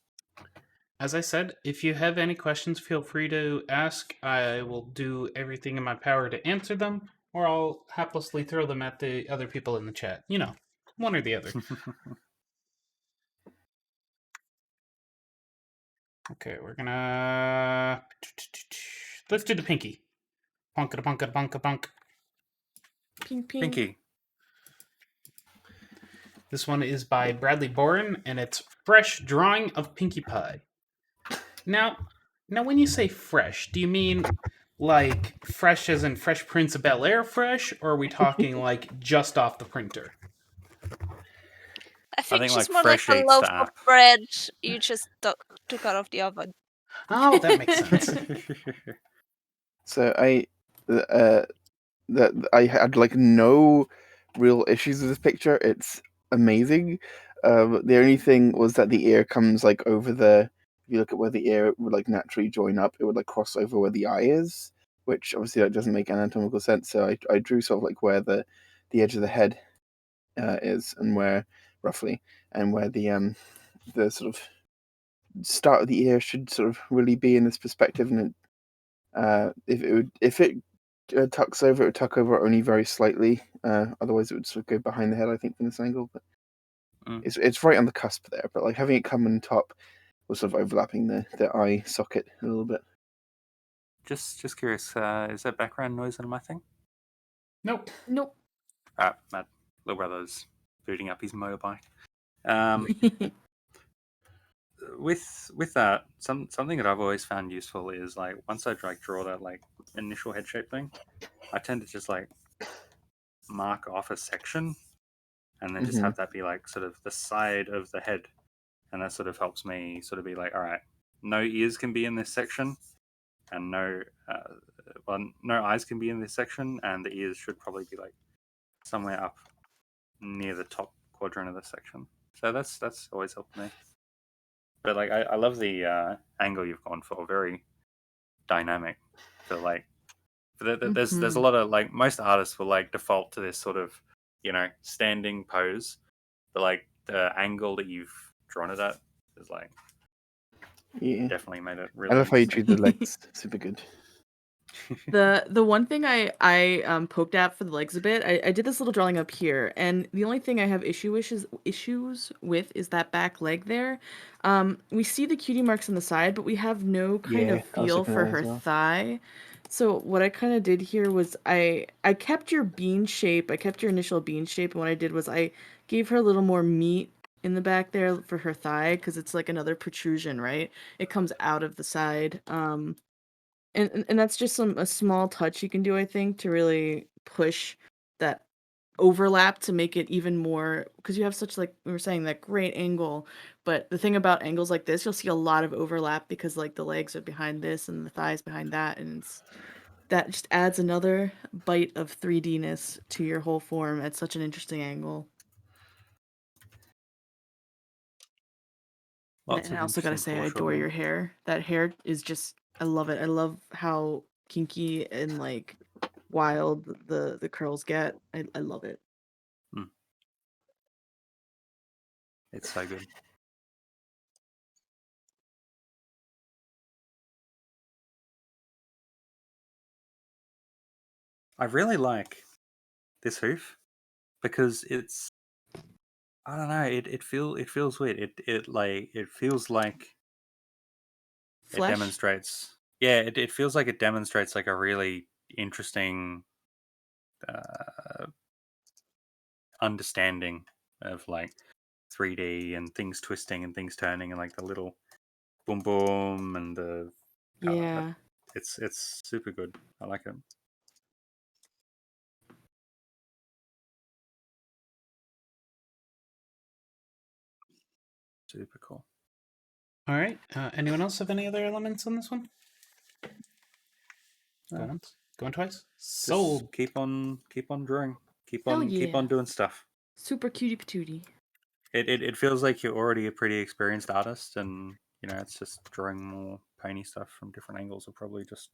As I said, if you have any questions, feel free to ask. I will do everything in my power to answer them, or I'll happily throw them at the other people in the chat. One or the other. Okay, we're gonna... Let's do the pinky. Punka-da-punka-da-punka-punk. Ping, ping. Pinky. This one is by Bradley Boren, and it's Fresh Drawing of Pinkie Pie. Now, when you say fresh, do you mean like fresh as in Fresh Prince of Bel-Air fresh, or are we talking like just off the printer? I think like just more like Fresh a Eats loaf the of app. bread you just took out of the oven. Oh, that makes sense. So I had like no real issues with this picture. It's amazing. The only thing was that the ear comes like over the. If you look at where the ear would like naturally join up, it would like cross over where the eye is, which obviously that doesn't make anatomical sense. So I drew sort of like where the edge of the head is, and where roughly, and where the sort of start of the ear should sort of really be in this perspective, and if it tucks over, it would tuck over only very slightly. Otherwise, it would sort of go behind the head, I think, from this angle. But it's right on the cusp there. But like having it come on top was sort of overlapping the eye socket a little bit. Just curious, is that background noise on my thing? Nope. Matt, little brother's booting up his motorbike. With that, something that I've always found useful is like once I draw that like initial head shape thing, I tend to just like mark off a section and then just have that be like sort of the side of the head, and that sort of helps me sort of be like, all right, no ears can be in this section, and no eyes can be in this section, and the ears should probably be like somewhere up near the top quadrant of the section. So that's always helped me. But like I love the angle you've gone for, very dynamic. So like there's a lot of like most artists will like default to this sort of, you know, standing pose, but like the angle that you've drawn it at is like definitely made it really I love how you interesting. treat the legs. Super good. The one thing I poked at for the legs a bit, I did this little drawing up here, and the only thing I have issues with is that back leg there. We see the cutie marks on the side, but we have no kind of I was feel looking at for that her as well. thigh. So what I kind of did here was I kept your bean shape, I kept your initial bean shape, and what I did was I gave her a little more meat in the back there for her thigh, because it's like another protrusion, right? It comes out of the side. And that's just a small touch you can do, I think, to really push that overlap to make it even more, because you have such, like we were saying, that great angle. But the thing about angles like this, you'll see a lot of overlap because like the legs are behind this and the thighs behind that, and that just adds another bite of 3D-ness to your whole form at such an interesting angle. Lots And of I also gotta interesting say, I adore your foreshadowing. hair. That hair is just, I love it. I love how kinky and like wild the curls get. I love it. It's so good. I really like this hoof because it's, I don't know, it feels weird. It feels like it Flesh? demonstrates, yeah, it feels like it demonstrates like a really interesting understanding of like 3D and things twisting and things turning and like the little boom boom and the Yeah. it's super good. I like it. Super cool. All right. Anyone else have any other elements on this one? No. Go once, going twice. Just keep on drawing. Keep Hell on doing stuff. Super cutie patootie. It feels like you're already a pretty experienced artist, and you know it's just drawing more painty stuff from different angles will probably just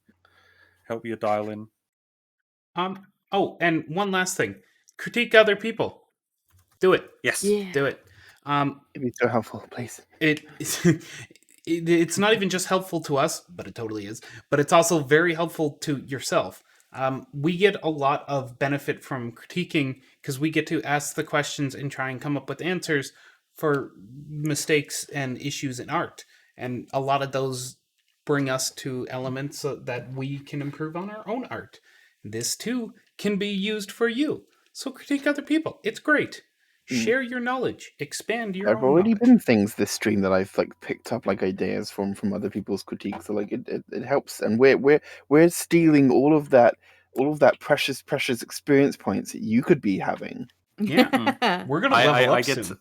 help you dial in. Oh, and one last thing: critique other people. Do it. Yes. Yeah. Do it. It'd be so helpful, please. It's not even just helpful to us, but it totally is. But it's also very helpful to yourself. We get a lot of benefit from critiquing because we get to ask the questions and try and come up with answers for mistakes and issues in art. And a lot of those bring us to elements that we can improve on our own art. This too can be used for you. So critique other people. It's great. Share your knowledge. Expand your There have own already knowledge. been things this stream that I've like picked up like ideas from other people's critiques. So like it helps, and we're stealing all of that precious experience points that you could be having. Yeah, we're gonna level up soon.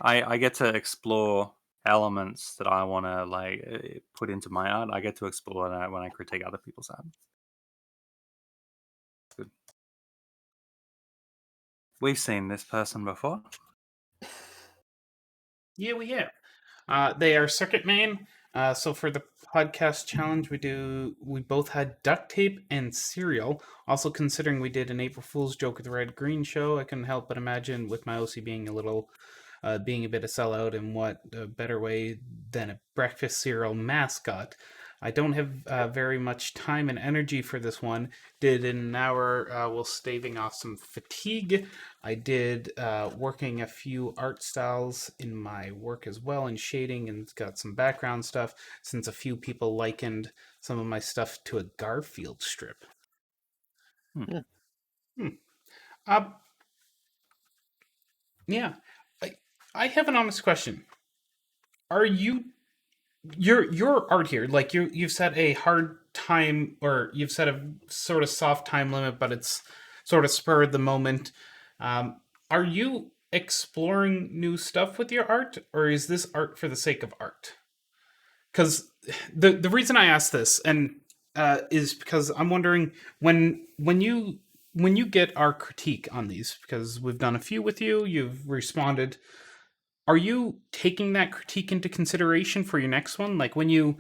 I get to explore elements that I want to like put into my art. I get to explore that when I critique other people's art. Good. We've seen this person before. Yeah, we have. They are circuit main. So for the podcast challenge, we both had duct tape and cereal. Also, considering we did an April Fool's joke with the Red Green show, I couldn't help but imagine with my OC being being a bit of sellout, and what a better way than a breakfast cereal mascot. I don't have very much time and energy for this one. Did in an hour while staving off some fatigue. I did working a few art styles in my work as well, and shading, and got some background stuff, since a few people likened some of my stuff to a Garfield strip. Uh, yeah. I have an honest question. Are you your art here? Like you've set a hard time, or you've set a sort of soft time limit, but it's sort of spur of the moment. Are you exploring new stuff with your art, or is this art for the sake of art? Because the reason I ask this and is because I'm wondering when you get our critique on these, because we've done a few with you, you've responded. Are you taking that critique into consideration for your next one? Like when you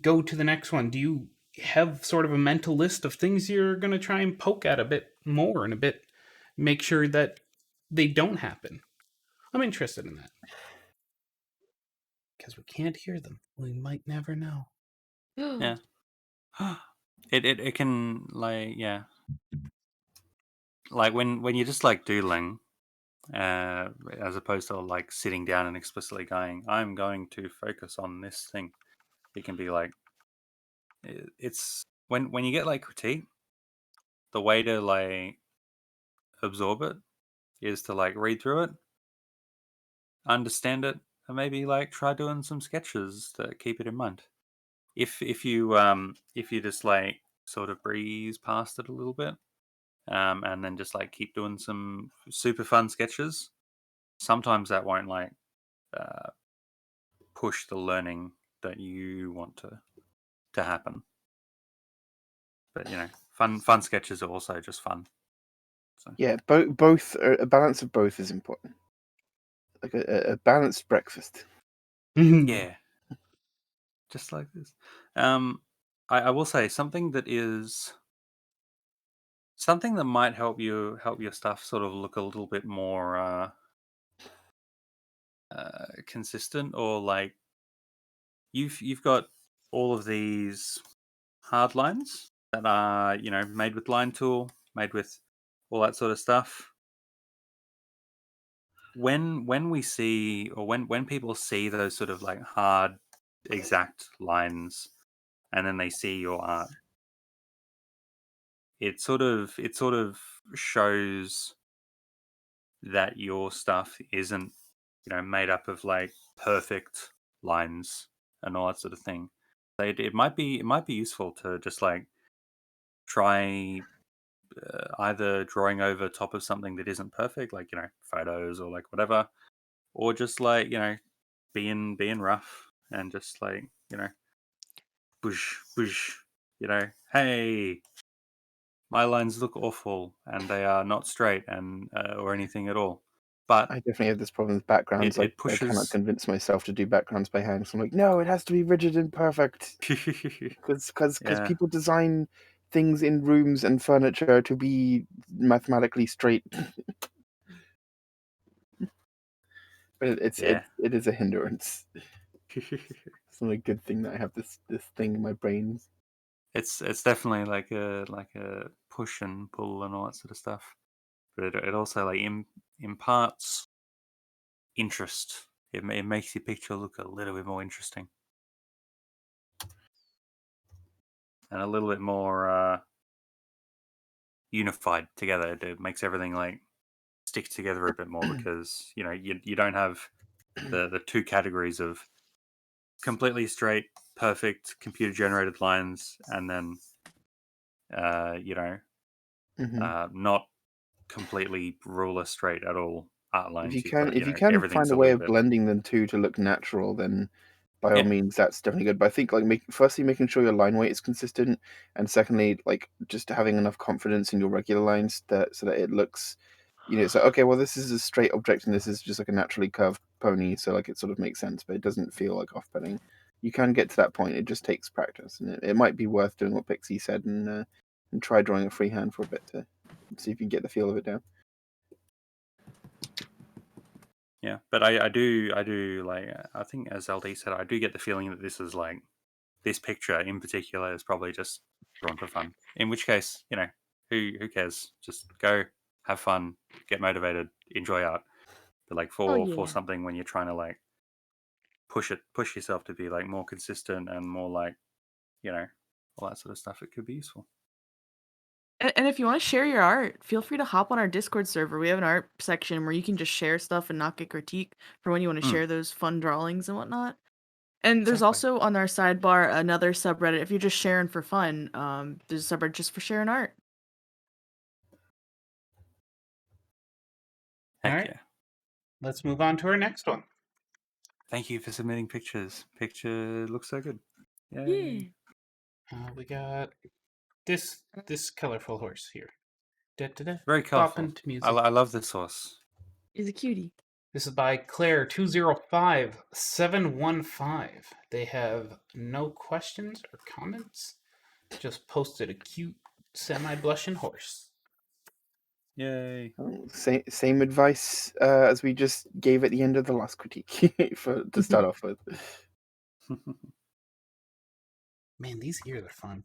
go to the next one, do you have sort of a mental list of things you're going to try and poke at a bit more and a bit make sure that they don't happen? I'm interested in that because we can't hear them. We might never know. Yeah. It can like like when you're just like doodling, as opposed to like sitting down and explicitly going, I'm going to focus on this thing. It can be like it's when you get like critique, the way to like absorb it is to like read through it, understand it, and maybe like try doing some sketches to keep it in mind. If you just like sort of breeze past it a little bit, and then just like keep doing some super fun sketches, sometimes that won't like push the learning that you want to happen. But fun sketches are also just fun. So. Yeah, both a balance of both is important. Like a balanced breakfast. Yeah, just like this. I will say something that might help your stuff sort of look a little bit more consistent, or like you've got all of these hard lines that are made with line tool, made with all that sort of stuff. When we see, or when people see those sort of like hard exact lines, and then they see your art, it sort of shows that your stuff isn't made up of like perfect lines and all that sort of thing. So it might be useful to just like try either drawing over top of something that isn't perfect, like photos or like whatever, or just like being rough and just like bush bush, hey, my lines look awful and they are not straight and or anything at all. But I definitely have this problem with backgrounds. it I cannot pushes. convince myself to do backgrounds by hand. So I'm like, no, it has to be rigid and perfect. Because Yeah. people design things in rooms and furniture to be mathematically straight. But Yeah. it is a hindrance. It's not a good thing that I have this thing in my brain. It's definitely like a push and pull and all that sort of stuff, but it also like imparts interest. It makes your picture look a little bit more interesting and a little bit more unified together. It makes everything like stick together a bit more because you don't have the two categories of completely straight, perfect computer generated lines, and then not completely ruler straight at all art lines. You've got If you can everything's find a a way little of bit. blending them two to look natural, then by all Yeah. means that's definitely good. But I think like firstly making sure your line weight is consistent, and secondly like just having enough confidence in your regular lines so that it looks, so okay, well this is a straight object and this is just like a naturally curved pony, so like it sort of makes sense, but it doesn't feel like off-putting. You can get to that point. It just takes practice, and it might be worth doing what Pixie said and try drawing a freehand for a bit to see if you can get the feel of it down. Yeah, but I do like, I think as LD said, I do get the feeling that this is like, this picture in particular is probably just drawn for fun. In which case, who cares? Just go, have fun, get motivated, enjoy art. But like Oh for yeah. something when you're trying to like push yourself to be like more consistent and more like all that sort of stuff, it could be useful. And if you want to share your art, feel free to hop on our Discord server. We have an art section where you can just share stuff and not get critique for when you want to share those fun drawings and whatnot. And there's Exactly. also on our sidebar another subreddit. If you're just sharing for fun, there's a subreddit just for sharing art. Heck All right. yeah. Let's move on to our next one. Thank you for submitting pictures. Picture looks so good. Yay. Yeah. We got this colorful horse here. Da-da-da. Very colorful. Bopping to music. I love this horse. He's a cutie. This is by Claire205715. They have no questions or comments. Just posted a cute semi-blushing horse. Yay. Same advice as we just gave at the end of the last critique to start off with. Man, these ears are fun.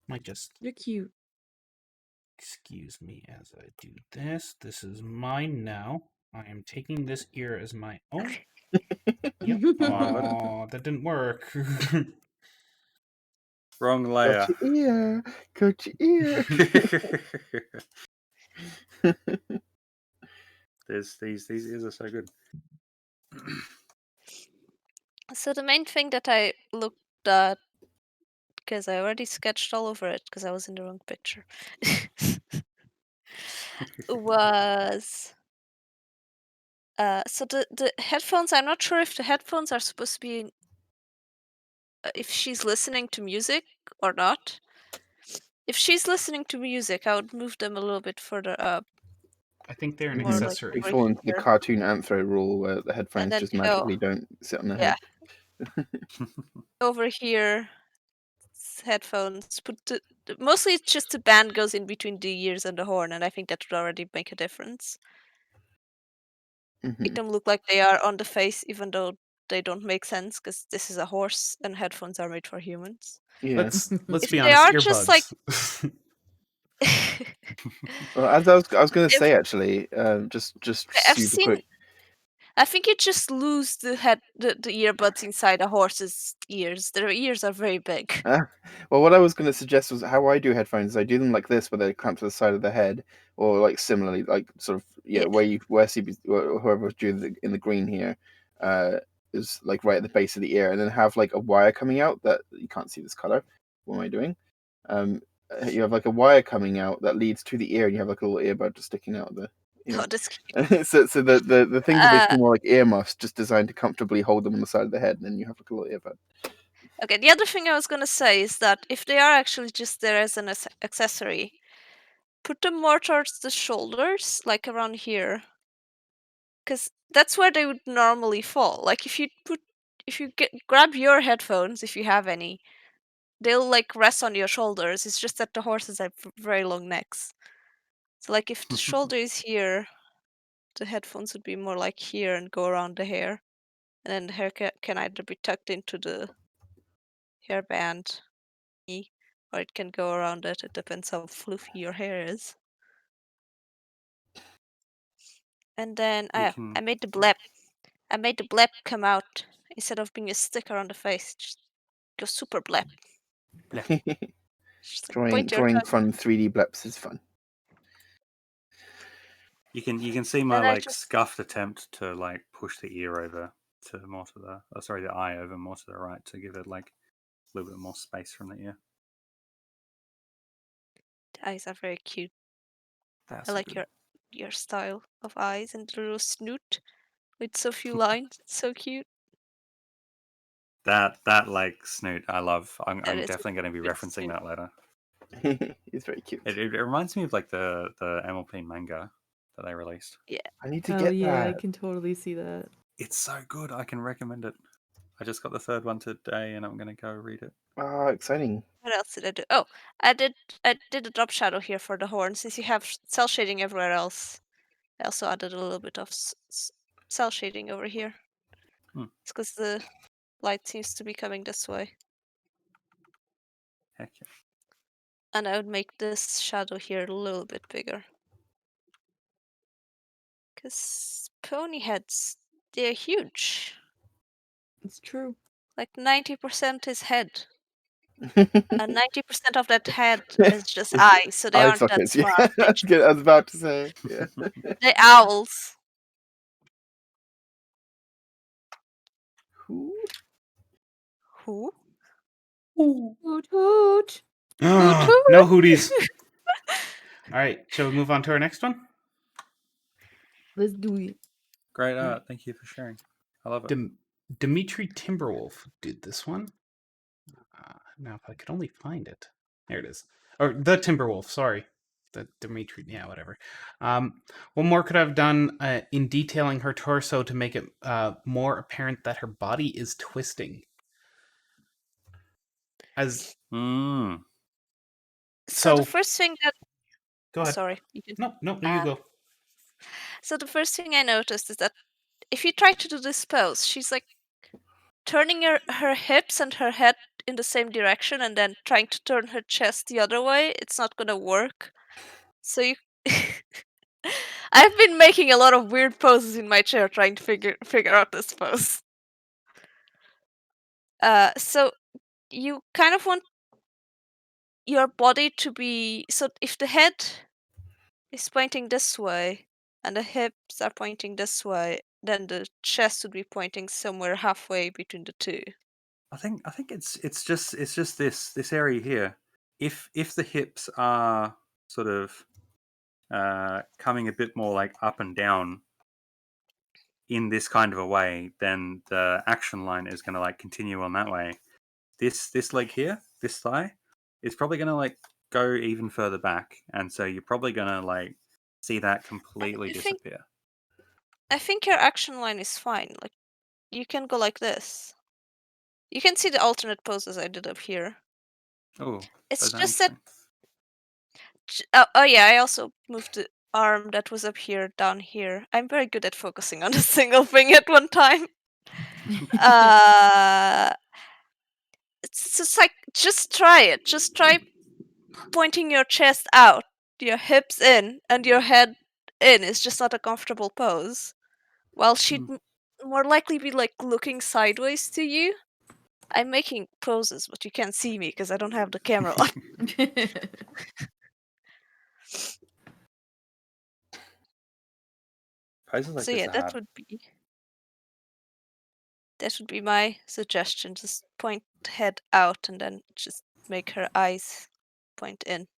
Might just You're cute. excuse me as I do this. This is mine now. I am taking this ear as my own. Yep. Oh, that didn't work. Wrong layer. Got your ear. Got your ear. These ears are so good. So the main thing that I looked at, because I already sketched all over it because I was in the wrong picture, was so the headphones. I'm not sure if the headphones are supposed to be if she's listening to music or not. If she's listening to music, I would move them a little bit further up. I think they're an More like accessory. We fall into the here. cartoon anthro rule where the headphones then just go- magically don't sit on the Yeah. head. Over here, headphones. Mostly it's just the band goes in between the ears and the horn, and I think that would already make a difference. Make them look like they are on the face, even though they don't make sense, because this is a horse and headphones are made for humans. Yeah. Let's If be they honest. are Earbuds. just like Well, as I was going to If- say actually, just I've super seen. quick. I think you just lose the earbuds inside a horse's ears. Their ears are very big. Well, what I was going to suggest was how I do headphones. Is I do them like this, where they clamp to the side of the head, or like similarly, like sort of where CB, whoever drew in the green here, is like right at the base of the ear, and then have like a wire coming out that you can't see this color. What am I doing? You have like a wire coming out that leads to the ear, and you have like a little earbud just sticking out of the. Oh, that's cute. So the things are basically more like earmuffs, just designed to comfortably hold them on the side of the head, and then you have like a little earbud. Okay, the other thing I was gonna say is that if they are actually just there as an accessory, put them more towards the shoulders, like around here, because that's where they would normally fall. Like if you grab your headphones, if you have any, they'll like rest on your shoulders. It's just that the horses have very long necks. So like if the shoulder is here, the headphones would be more like here and go around the hair, and then the hair can either be tucked into the hairband, or it can go around it. It depends how fluffy your hair is. And then I made the blep. I made the blep come out instead of being a sticker on the face. Just go super blep. Just like drawing fun 3D bleps is fun. You can see my like scuffed attempt to like push the ear over to more to the the eye over more to the right to give it like a little bit more space from the ear. The eyes are very cute. That's I like your style of eyes and the little snoot with so few lines. It's so cute. That like snoot I love. I'm definitely going to be referencing that later. It's very cute. It reminds me of like the MLP manga that they released. Yeah. I need to get that. I can totally see that. It's so good. I can recommend it. I just got the third one today, and I'm going to go read it. Oh, exciting! What else did I do? Oh, I did a drop shadow here for the horn. Since you have cell shading everywhere else, I also added a little bit of cell shading over here. It's because the light seems to be coming this way. Heck yeah. And I would make this shadow here a little bit bigger. Because pony heads, they're huge. It's true. Like 90% is head. And 90% of that head is just eyes, so they Eye aren't that sockets, yeah. smart. That's good. I was about to say. Yeah. They're owls. Who? Who? Hoot hoot. No hooties. All right, shall we move on to our next one? Let's do it. Great art. Thank you for sharing. I love it. Dimitri Timberwolf did this one. Now, if I could only find it. There it is. Or the Timberwolf, sorry. The Dimitri, yeah, whatever. What more could I have done in detailing her torso to make it more apparent that her body is twisting? As So the first thing that... Go ahead. Sorry. You can... No, you go. So the first thing I noticed is that if you try to do this pose, she's like turning her hips and her head in the same direction and then trying to turn her chest the other way. It's not gonna work. So you... I've been making a lot of weird poses in my chair trying to figure out this pose. So you kind of want your body to be... So if the head is pointing this way and the hips are pointing this way, then the chest would be pointing somewhere halfway between the two. I think it's just this area here. If the hips are sort of coming a bit more like up and down in this kind of a way, then the action line is going to like continue on that way. This leg here, this thigh, is probably going to like go even further back, and so you're probably going to like see that completely disappear. I think your action line is fine. Like, you can go like this. You can see the alternate poses I did up here. Oh, it's just that. Oh yeah, I also moved the arm that was up here down here. I'm very good at focusing on a single thing at one time. It's like, just try it. Just try pointing your chest out, your hips in, and your head in. It's just not a comfortable pose. While she'd more likely be like looking sideways to you. I'm making poses, but you can't see me because I don't have the camera on. Poses like So this yeah, are that hard. would be my suggestion. Just point head out and then just make her eyes point in.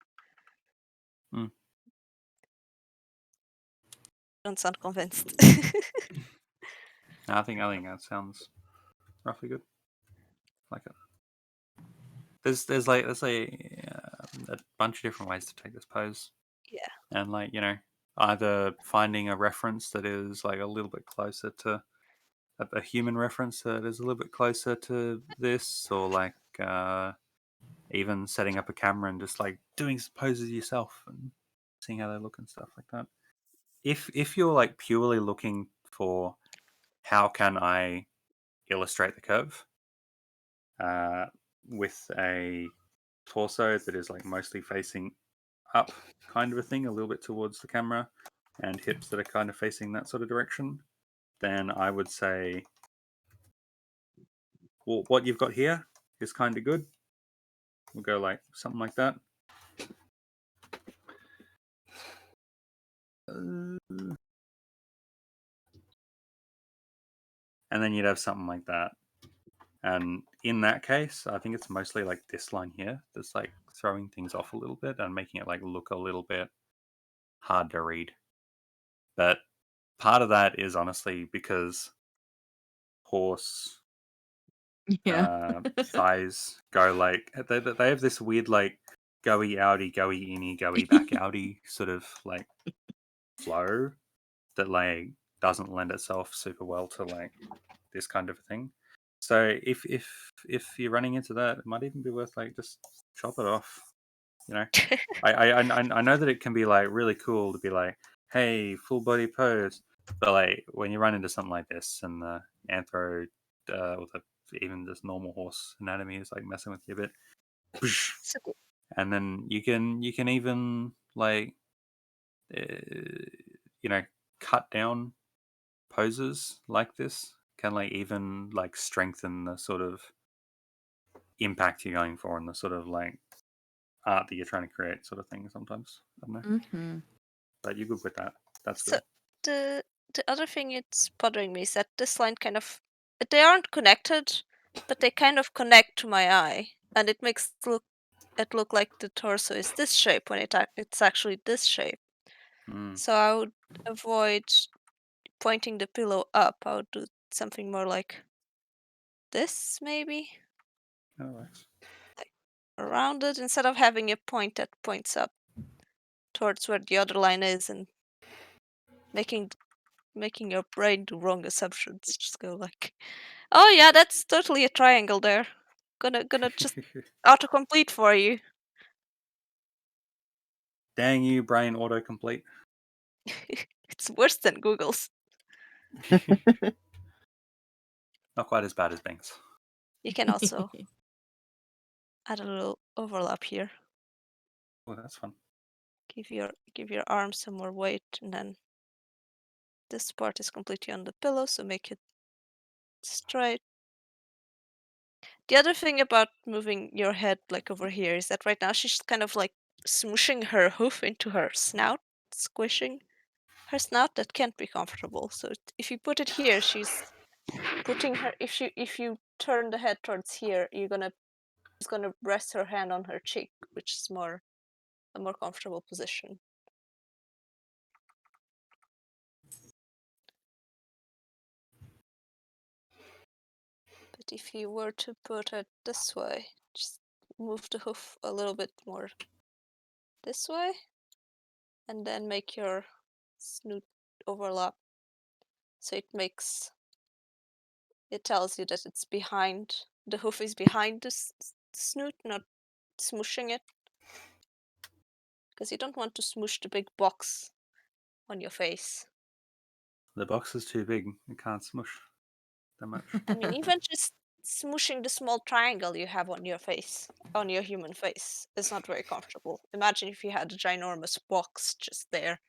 Don't sound convinced. I think that sounds roughly good. Like it. There's a bunch of different ways to take this pose. Yeah. And like, you know, either finding a reference that is like a little bit closer to a human reference that is a little bit closer to this, or like even setting up a camera and just like doing some poses yourself and seeing how they look and stuff like that. If you're like purely looking for how can I illustrate the curve with a torso that is like mostly facing up kind of a thing, a little bit towards the camera, and hips that are kind of facing that sort of direction, then I would say, well, what you've got here is kind of good. We'll go like something like that. And then you'd have something like that. And in that case, I think it's mostly like this line here that's like throwing things off a little bit and making it like look a little bit hard to read. But part of that is honestly because horse thighs go like they have this weird like goey outy, goey inny, goey back outy sort of like flow that like doesn't lend itself super well to like this kind of a thing. So if you're running into that, it might even be worth like just chop it off. You know, I know that it can be like really cool to be like, hey, full body pose, but like when you run into something like this and the anthro or even just normal horse anatomy is like messing with you a bit, and then you can even like you know, cut down poses like this can like even like strengthen the sort of impact you're going for and the sort of like art that you're trying to create, sort of thing. Sometimes I don't know, but you're good with that. That's So good. the other thing it's bothering me is that this line kind of they aren't connected, but they kind of connect to my eye, and it makes it look like the torso is this shape when it's actually this shape. So I would avoid pointing the pillow up. I would do something more like this, maybe. That works. Like around it, instead of having a point that points up towards where the other line is, and making your brain do wrong assumptions. Just go like, oh yeah, that's totally a triangle there. Gonna just autocomplete for you. Dang you, brain autocomplete. It's worse than Google's. Not quite as bad as Bing's. You can also add a little overlap here. Oh, that's fun. Give your arm some more weight, and then this part is completely on the pillow, so make it straight. The other thing about moving your head like over here is that right now she's kind of like smooshing her hoof into her snout, squishing her snout. That can't be comfortable. So if you put it here, she's putting her. If you turn the head towards here, she's gonna rest her hand on her cheek, which is a more comfortable position. But if you were to put it this way, just move the hoof a little bit more this way, and then make your snoot overlap. So it tells you that it's behind, the hoof is behind the snoot, not smooshing it. Because you don't want to smoosh the big box on your face. The box is too big. It can't smush that much. I mean, even just smooshing the small triangle you have on your face, on your human face, is not very comfortable. Imagine if you had a ginormous box just there.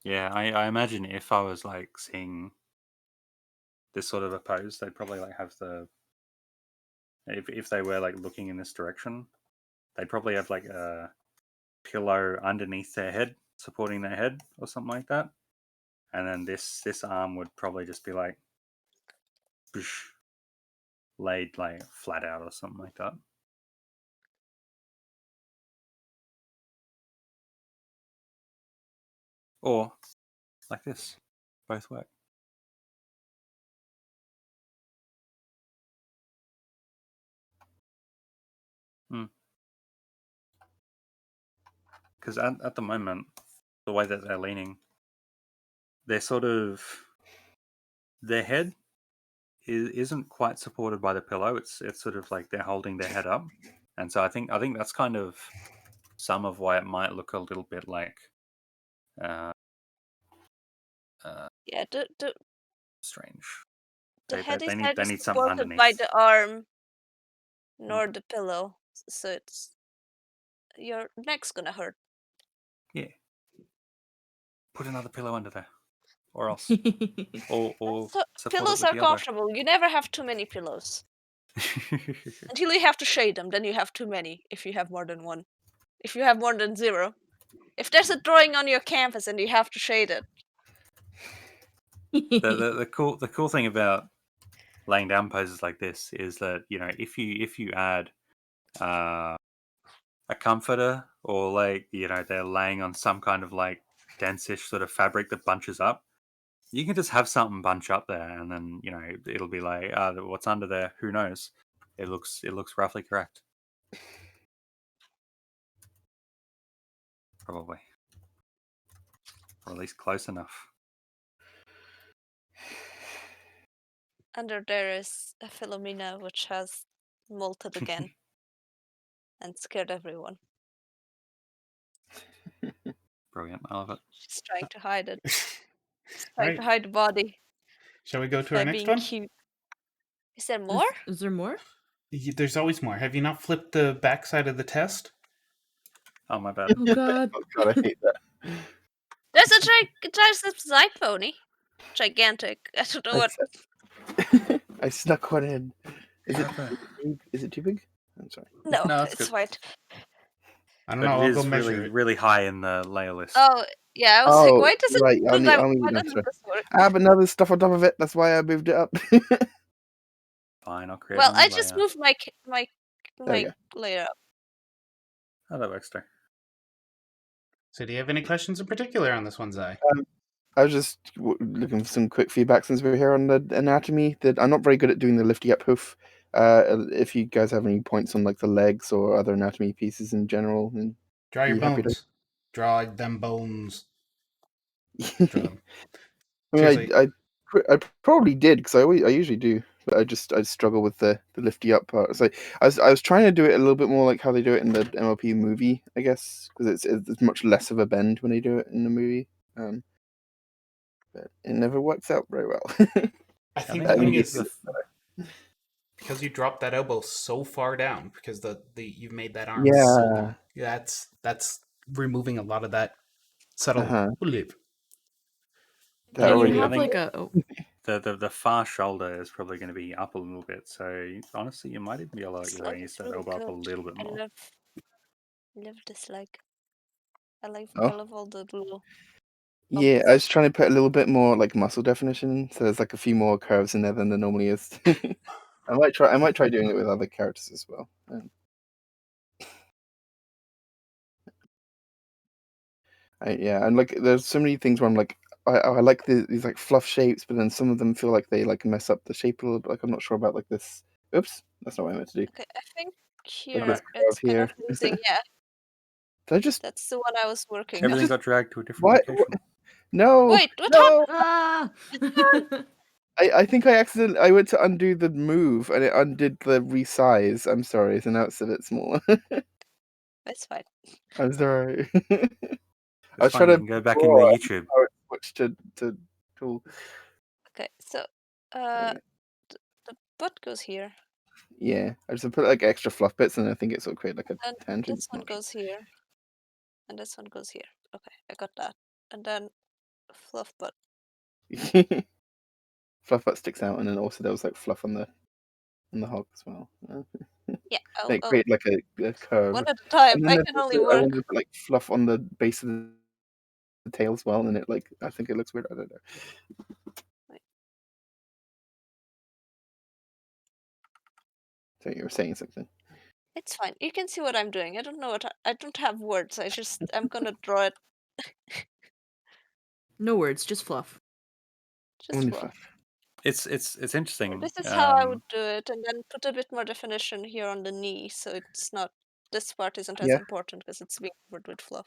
Yeah, I imagine if I was like seeing this sort of a pose, they'd probably like have if they were like looking in this direction, they'd probably have like a pillow underneath their head, supporting their head or something like that. And then this arm would probably just be like laid like flat out or something like that. Or like this. Both work. Because at the moment, the way that they're leaning, they're sort of, their head isn't quite supported by the pillow. It's sort of like they're holding their head up, and so I think that's kind of some of why it might look a little bit like yeah, the strange. The head is they neither need something supported underneath. by the arm nor the pillow, so it's your neck's gonna hurt. Yeah. Put another pillow under there, or else, or so pillows are comfortable. You never have too many pillows until you have to shade them. Then you have too many. If you have more than one, if you have more than 0, if there's a drawing on your canvas and you have to shade it. The cool thing about laying down poses like this is that, you know, if you add a comforter, or like, you know, they're laying on some kind of like dense-ish sort of fabric that bunches up, you can just have something bunch up there, and then, you know, it'll be like, what's under there? Who knows? It looks roughly correct. Probably. Or at least close enough. Under there is a Philomena which has molted again and scared everyone. Brilliant. I love it. She's trying to hide it. She's trying Right. to hide the body. Shall we go to by our next being one? Cute. Is there more? Is there more? There's always more. Have you not flipped the backside of the test? Oh, my bad. Oh god. Oh god, I hate that. There's a giant pony. Gigantic. I don't know what. I snuck one in. Is it too big? I'm sorry. No, No, that's it's good. white. I don't But know. it I'll go is measure really, it. really high in the layer list. Oh, yeah, I was like, Oh, why does it right. do that? I'll need Why an doesn't extra. this work? But now there's stuff on top of it. That's why I moved it up. Fine, I'll create Well, a new I just layer. moved my There we go. layer up. Oh, that works too. So, do you have any questions in particular on this one, Zai? I was just looking for some quick feedback since we're here on the anatomy. That I'm not very good at doing the lifty up hoof. If you guys have any points on like the legs or other anatomy pieces in general, then Draw your be happy to. bones. Draw them bones. Draw them. I mean, Seriously. I probably did because I usually do, but I struggle with the lifty up part. So I was trying to do it a little bit more like how they do it in the MLP movie, I guess, because it's much less of a bend when they do it in the movie. But it never works out very well. I think I the thing think is, because you dropped that elbow so far down, because you've made that arm so long. That's removing a lot of that subtle lip. That Can you already have think- like a? The far shoulder is probably going to be up a little bit. So honestly, you might even be able to raise that elbow up a little bit more. I love this leg. I Oh. love all the little. Yeah, I was trying to put a little bit more like muscle definition, so there's like a few more curves in there than there normally is. I might try doing it with other characters as well. And like there's so many things where I'm like I like these like fluff shapes, but then some of them feel like they like mess up the shape a little bit. Like I'm not sure about like this. Oops, that's not what I meant to do. Okay, I think Like here this it's curve kind of here. losing. Yeah, Did I just that's the one I was working Everything on. got dragged to a different what? location. No, Wait, what no. Ah! I think I went to undo the move and it undid the resize. I'm sorry, so now it's a bit smaller. It's fine. I'm sorry. I was It's fine. trying You to can go back in the draw YouTube. how it switched to tool. Okay, so Yeah. the butt goes here, Yeah, I just put like extra fluff bits, and I think it sort of create like a and tangent. this one goes here, and this one goes here. Okay, I got that. And then fluff butt. Fluff butt sticks out, and then also there was like fluff on the hog as well. Yeah, They create like a curve. one at a time. And then I there's can only also- I work. wanted to put like fluff on the base of the tail as well, and it like I think it looks weird. I don't know. So you were saying something. It's fine. You can see what I'm doing. I don't know I don't have words. I'm gonna draw it. No words, just fluff. Just Only fluff. It's interesting. This is how I would do it, and then put a bit more definition here on the knee, so it's not. This part isn't as Yeah. important because it's being covered with fluff.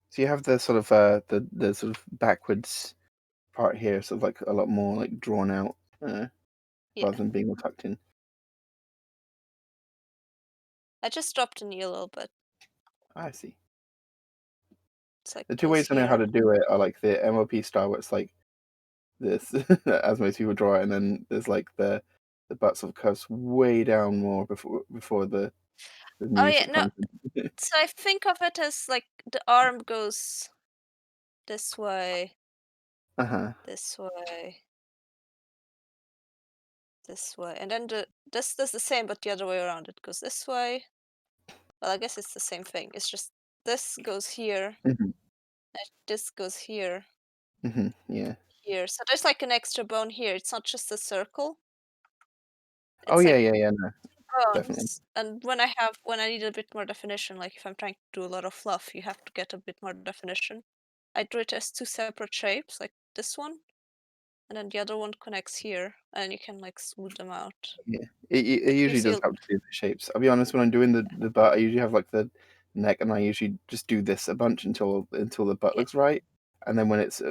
So you have the sort of the sort of backwards part here, sort of like a lot more like drawn out, Yeah. rather than being all tucked in. I just dropped the knee a little bit. I see. It's like The two goes ways I know here. how to do it are like the MLP style, where it's like this, as most people draw it, and then there's like the butt sort of curves way down more before the knee Oh yeah, sort of no. comes in. So I think of it as like the arm goes this way, this way, this way, and then this does the same, but the other way around. It goes this way. Well, I guess it's the same thing. It's just this goes here, and this goes here. Yeah. Here, so there's like an extra bone here. It's not just a circle. Oh It's yeah, like yeah, no, definitely. bones. And when I need a bit more definition, like if I'm trying to do a lot of fluff, you have to get a bit more definition. I drew it as two separate shapes, like this one, and then the other one connects here, and you can like smooth them out. Yeah, it usually does help to do the shapes. I'll be honest, when I'm doing the butt, I usually have like the neck, and I usually just do this a bunch until the butt looks right, and then when it's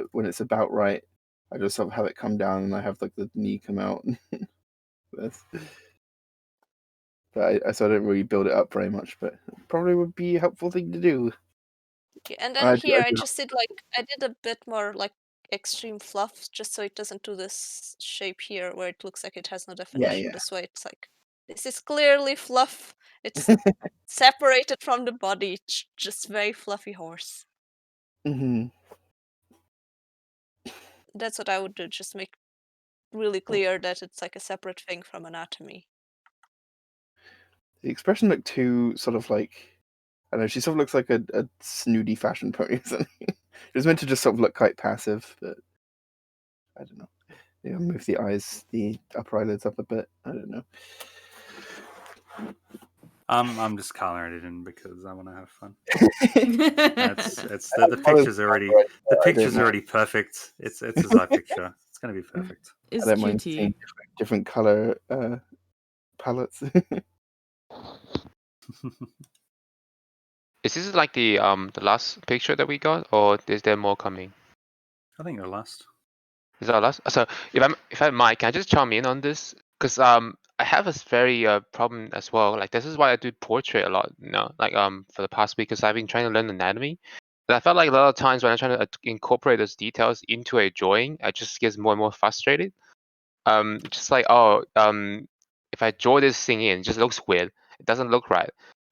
about right, I just sort of have it come down, and I have like the knee come out. But I sort of didn't really build it up very much, but it probably would be a helpful thing to do. Yeah, and then here I just did I did a bit more like extreme fluff, just so it doesn't do this shape here where it looks like it has no definition. Yeah. This way it's like, this is clearly fluff. It's separated from the body. It's just very fluffy horse. Mm-hmm. That's what I would do. Just make really clear that it's like a separate thing from anatomy. The expression looked too sort of like, I don't know, she sort of looks like a snooty fashion pony or something. It was meant to just sort of look quite passive, but I don't know. Move the eyes, the upper eyelids up a bit. I don't know. I'm just coloring it in because I want to have fun. The picture's already perfect. It's as I picture. It's gonna be perfect. Is I don't mind seeing different color palettes. Is this like the last picture that we got, or is there more coming? I think the last. Is that our last? So if I might, can I just chime in on this? Because I have a very problem as well. Like this is why I do portrait a lot, like for the past week, because I've been trying to learn anatomy. And I felt like a lot of times when I'm trying to incorporate those details into a drawing, I just get more and more frustrated. Just like if I draw this thing in, it just looks weird. It doesn't look right.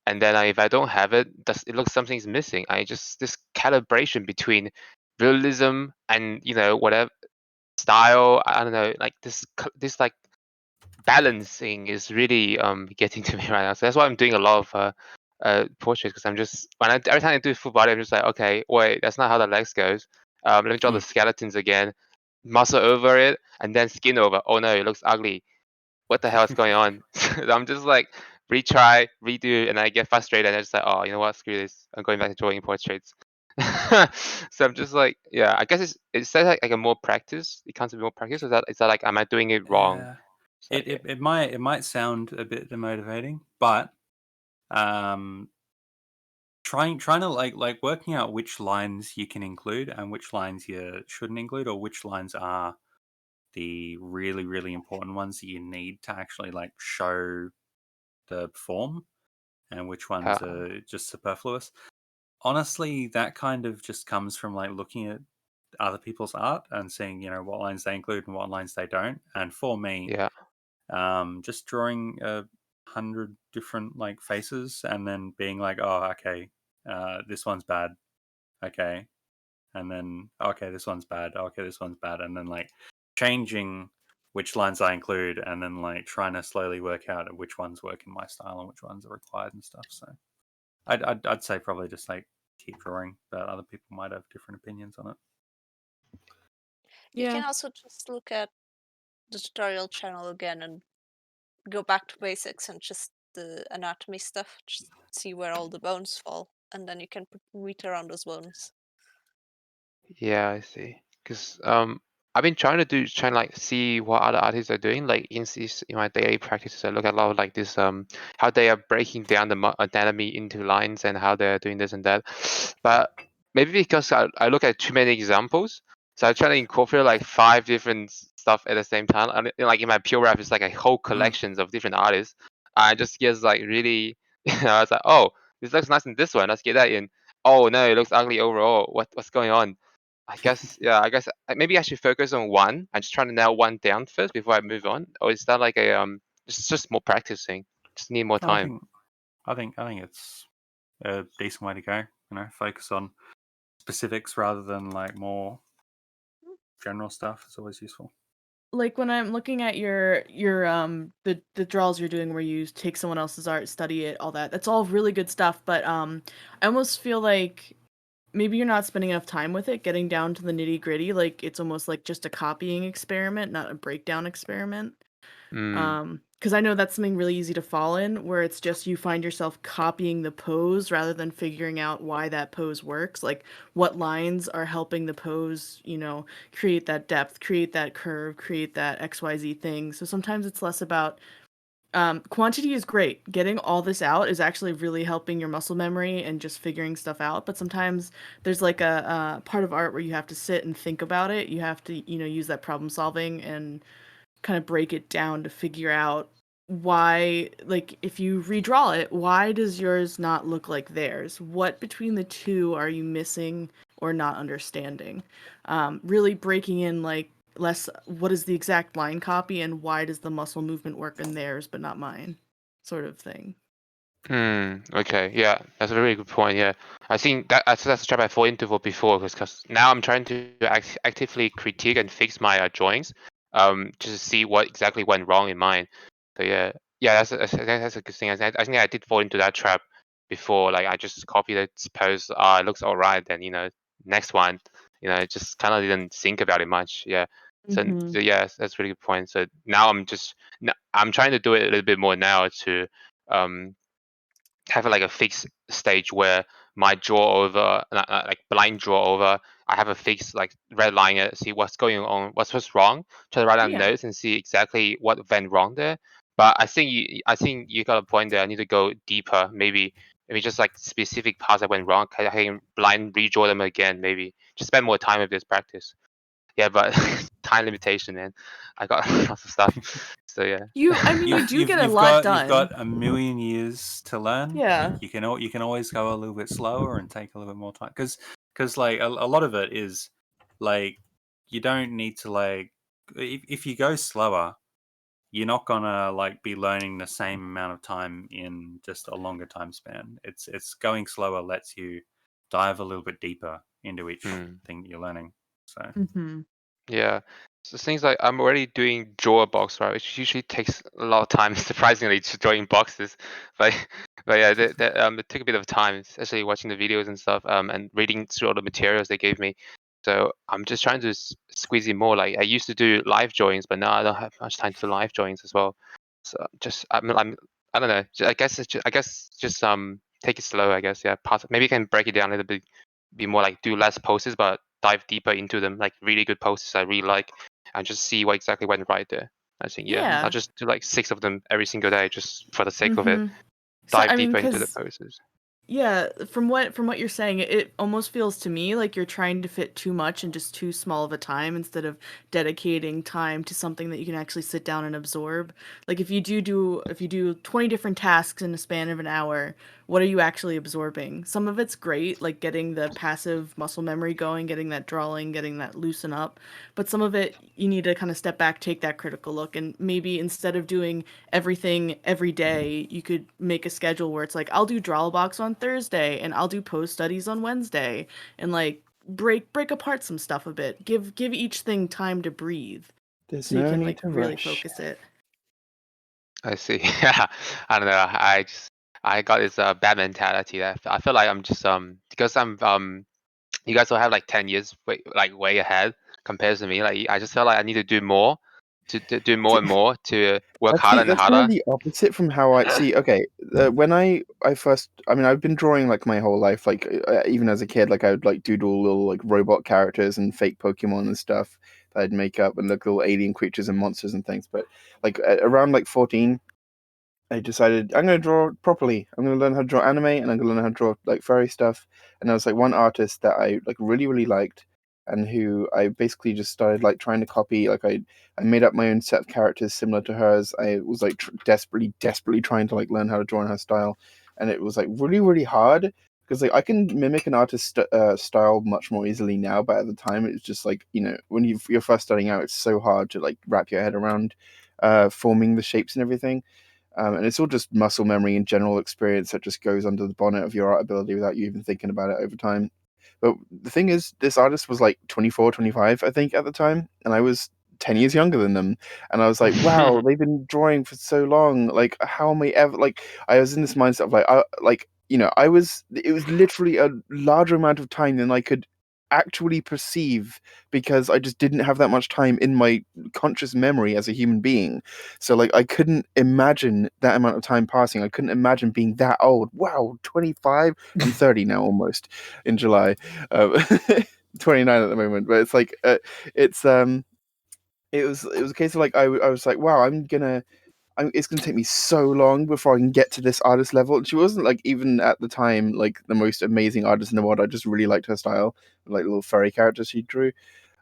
And then if I don't have it, it looks something's missing. This calibration between realism and whatever style, I don't know, like this like balancing is really getting to me right now. So that's why I'm doing a lot of portraits, because I'm just every time I do full body, I'm just like, okay, wait, that's not how the legs goes. Let me draw the skeletons again, muscle over it, and then skin over. Oh no, it looks ugly. What the hell is going on? I'm just like retry, redo, and I get frustrated, and I just like, oh, you know what, screw this. I'm going back to drawing portraits. So I'm just like, yeah, I guess it's like a more practice. It comes to be more practice. Is that like, am I doing it wrong? It might sound a bit demotivating, but trying to like working out which lines you can include and which lines you shouldn't include, or which lines are the really, really important ones that you need to actually like show the form, and which ones are just superfluous. Honestly, that kind of just comes from like looking at other people's art and seeing, what lines they include and what lines they don't. And for me, just drawing 100 different like faces and then being like, oh, okay, this one's bad, okay, and then okay, this one's bad, okay, this one's bad, and then like changing which lines I include, and then like trying to slowly work out which ones work in my style and which ones are required and stuff. So I'd say probably just like keep drawing, but other people might have different opinions on it. You can also just look at the tutorial channel again and go back to basics and just the anatomy stuff, just see where all the bones fall, and then you can put meat around those bones. Yeah, I see. Because I've been trying to like see what other artists are doing. Like in my daily practices, I look at a lot of like this how they are breaking down the anatomy into lines and how they're doing this and that. But maybe because I look at too many examples, so I try to incorporate like 5 different stuff at the same time. And like in my pure rap, it's like a whole collections of different artists. I just get like really, I was like, oh, this looks nice in this one. Let's get that in. Oh no, it looks ugly overall. What's going on? I guess maybe I should focus on one. I'm just trying to nail one down first before I move on. Or is that like it's just more practicing? Just need more time. I think it's a decent way to go. Focus on specifics rather than like more general stuff. It's always useful. Like when I'm looking at your the draws you're doing where you take someone else's art, study it, all that's all really good stuff, but I almost feel like maybe you're not spending enough time with it, getting down to the nitty-gritty. Like it's almost like just a copying experiment, not a breakdown experiment. Because I know that's something really easy to fall in, where it's just you find yourself copying the pose rather than figuring out why that pose works. Like what lines are helping the pose, create that depth, create that curve, create that XYZ thing. So sometimes it's less about quantity is great. Getting all this out is actually really helping your muscle memory and just figuring stuff out. But sometimes there's like a part of art where you have to sit and think about it. You have to, use that problem solving and kind of break it down to figure out why, like if you redraw it, why does yours not look like theirs? What between the two are you missing or not understanding? Really breaking in like less what is the exact line copy and why does the muscle movement work in theirs but not mine, sort of thing. Okay, yeah, that's a very good point. Yeah, I think that's the trap I fall into before, because now I'm trying to actively critique and fix my drawings, just to see what exactly went wrong in mine. So yeah, that's a good thing. I think I did fall into that trap before. Like I just copied it, suppose it looks alright, then next one, just kind of didn't think about it much. Yeah. So, Mhm. so yeah, that's a really good point. So now I'm trying to do it a little bit more now to have like a fixed stage where my draw over, like blind draw over, I have a fixed like red line it, see what's going on, what's wrong, try to write down Yeah. notes and see exactly what went wrong there. But I think you got a point there. I need to go deeper, maybe just like specific parts that went wrong. I can blind redraw them again, maybe just spend more time with this practice. Yeah, but time limitation, man. I got lots of stuff. So yeah. I mean, you do get a lot done. You've got a million years to learn. Yeah. You can always go a little bit slower and take a little bit more time because like a lot of it is like you don't need to like if you go slower, you're not gonna like be learning the same amount of time in just a longer time span. It's going slower lets you dive a little bit deeper into each thing that you're learning. So Mhm. Yeah. So things like I'm already doing draw a box, right, which usually takes a lot of time, surprisingly, to drawing boxes. But yeah, it took a bit of time, especially watching the videos and stuff, and reading through all the materials they gave me. So I'm just trying to squeeze in more. Like I used to do live drawings, but now I don't have much time for live drawings as well. So just I don't know. I guess just take it slow. I guess, yeah. Maybe you can break it down a little bit, be more like do less poses, but dive deeper into them, like really good poses I really like, and just see what exactly went right there. I think Yeah. I'll just do like 6 of them every single day, just for the sake of it. Mhm. So Dive I mean, deeper into the 'cause poses. yeah, from what you're saying, it almost feels to me like you're trying to fit too much in just too small of a time instead of dedicating time to something that you can actually sit down and absorb. Like if you do 20 different tasks in a span of an hour, what are you actually absorbing? Some of it's great, like getting the passive muscle memory going, getting that drawing, getting that loosen up, but some of it you need to kind of step back, take that critical look, and maybe instead of doing everything every day, you could make a schedule where it's like I'll do Drawlbox on Thursday and I'll do post studies on Wednesday, and like break apart some stuff a bit. Give each thing time to breathe. There's So you no can need like to really rush. focus it. I see. Yeah, I don't know. I got this bad mentality that I feel like I'm just because I'm you guys will have like 10 years way ahead compared to me. Like I just felt like I need to do more, to do more and more, to work harder and That's kind of harder. the opposite from how I see. Okay, when I first, I mean, I've been drawing like my whole life. Like even as a kid, like I would like doodle little like robot characters and fake Pokemon and stuff that I'd make up and like little alien creatures and monsters and things. But like around like 14, I decided I'm going to draw properly. I'm going to learn how to draw anime and I'm going to learn how to draw like furry stuff. And there was like one artist that I like really liked, and who I basically just started like trying to copy. Like I made up my own set of characters similar to hers. I was like desperately trying to like learn how to draw in her style, and it was like really hard because like I can mimic an artist's style much more easily now. But at the time, it's just like when you're first starting out, it's so hard to like wrap your head around forming the shapes and everything. And it's all just muscle memory and general experience that just goes under the bonnet of your art ability without you even thinking about it over time. But the thing is, this artist was like 24, 25, I think, at the time, and I was 10 years younger than them. And I was like, wow, they've been drawing for so long. Like, how am I ever, like, I was in this mindset of it was literally a larger amount of time than I could actually perceive because I just didn't have that much time in my conscious memory as a human being. So like I couldn't imagine that amount of time passing. I couldn't imagine being that old. Wow, 25. I'm 30 now almost in July. Um, 29 at the moment, but it's like it was a case of like I was like, wow, it's gonna take me so long before I can get to this artist level. And she wasn't like even at the time like the most amazing artist in the world. I just really liked her style, like little furry characters she drew.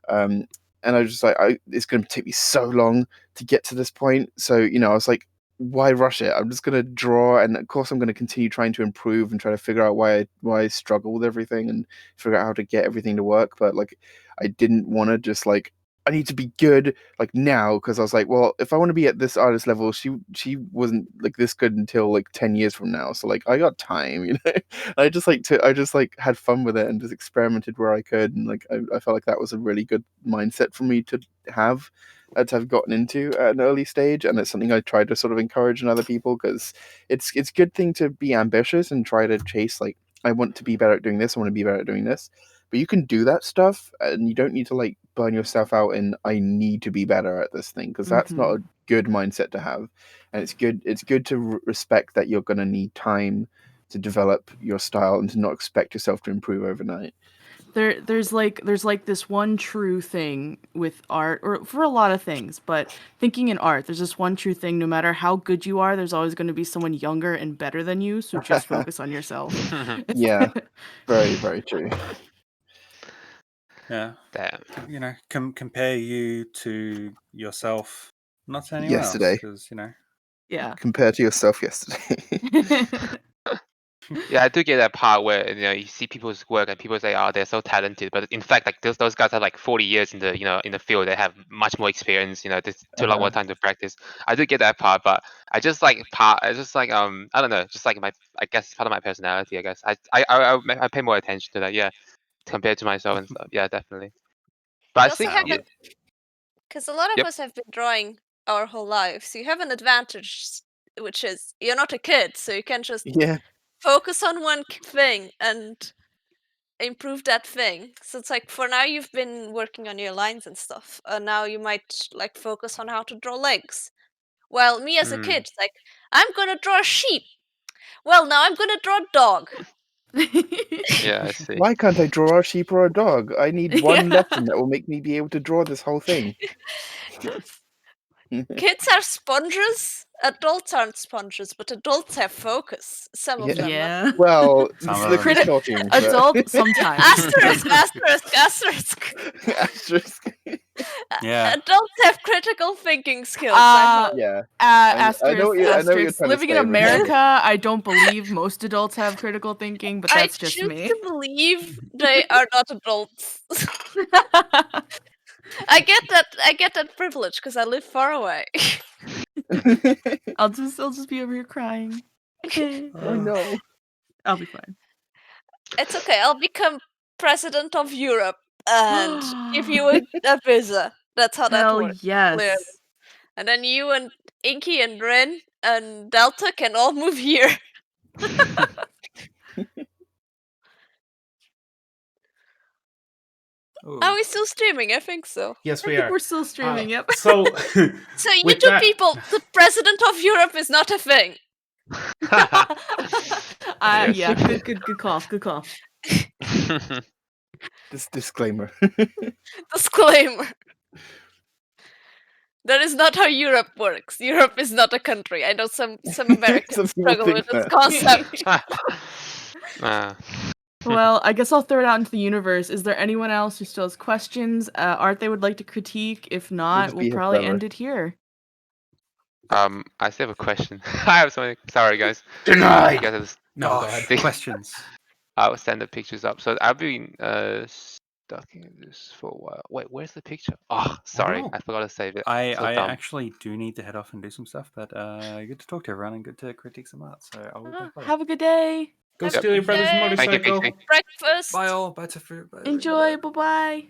Um, and I was just like, it's going to take me so long to get to this point. So, I was like, why rush it? I'm just going to draw. And of course, I'm going to continue trying to improve and try to figure out why I struggle with everything and figure out how to get everything to work. But like, I didn't want to just like I need to be good like now, because I was like, well, if I want to be at this artist level, she wasn't like this good until like 10 years from now. So like I got time, you know. I just like had fun with it and just experimented where I could, and like I felt like that was a really good mindset for me to have gotten into at an early stage, and it's something I try to sort of encourage in other people, because it's a good thing to be ambitious and try to chase like, I want to be better at doing this, I want to be better at doing this. But you can do that stuff, and you don't need to like burn yourself out in I need to be better at this thing, because that's not a good mindset to have. And it's good to respect that you're going to need time to develop your style and to not expect yourself to improve overnight. There's like this one true thing with art, or for a lot of things, but thinking in art, there's this one true thing. No matter how good you are, there's always going to be someone younger and better than you. So just focus on yourself. Yeah, very, very true. Yeah. Damn. You know, compare you to yourself, not to anyone Yesterday. else, because, you know. Yeah. Compared to yourself yesterday. Yeah, I do get that part where, you know, you see people's work and people say, "Oh, they're so talented," but in fact, like those guys have like 40 years in the, you know, in the field. They have much more experience. You know, there's too long more time to practice. I do get that part, but I just like I don't know, just like I guess it's part of my personality. I guess I pay more attention to that. Yeah, compared to myself and stuff. Yeah, definitely. But I think because a lot of us have been drawing our whole lives. You have an advantage, which is you're not a kid, so you can just focus on one thing and improve that thing. So it's like, for now you've been working on your lines and stuff, and now you might like focus on how to draw legs. Well, me as a kid, it's like, I'm gonna draw a sheep. Well, now I'm gonna draw a dog. Yeah, I see. Why can't I draw a sheep or a dog? I need one lesson that will make me be able to draw this whole thing. Kids are sponges. Adults aren't sponges, but adults have focus. Some of them. Yeah. Well, Some slippery of them. talking. Adult sometimes. Asterisk. Asterisk. Yeah. Adults have critical thinking skills. Yeah. Asterisk, I know what you're asterisk. trying to Living in say, but yeah. America, I don't believe most adults have critical thinking, but that's just me. I choose to believe they are not adults. I get that privilege because I live far away. I'll just be over here crying. Oh no. I'll be fine. It's okay. I'll become president of Europe and give you a visa. That's how that Hell works. yes. Clearly. And then you and Inky and Ren and Delta can all move here. Are we still streaming? I think so. Yes, I we think are. we're still streaming. Yep. So, So you with two that- people, the president of Europe is not a thing. Yeah. Good call. Good call. This disclaimer. Disclaimer. That is not how Europe works. Europe is not a country. I know some Americans struggle with this concept. Well, I guess I'll throw it out into the universe. Is there anyone else who still has questions, art they would like to critique? If not, we'll probably end it here. I still have a question. I have something. Sorry, guys. Denied. You guys No, go ahead. Questions. I'll send the pictures up. So I've been stuck in this for a while. Wait, where's the picture? Oh, sorry, I forgot to save it. I dumb. actually do need to head off and do some stuff, but good to talk to everyone and good to critique some art. So I'll be back later. Have a good day. Go steal your brother's motorcycle. Breakfast. Bye all. Bye to fruit. Enjoy. Bye-bye.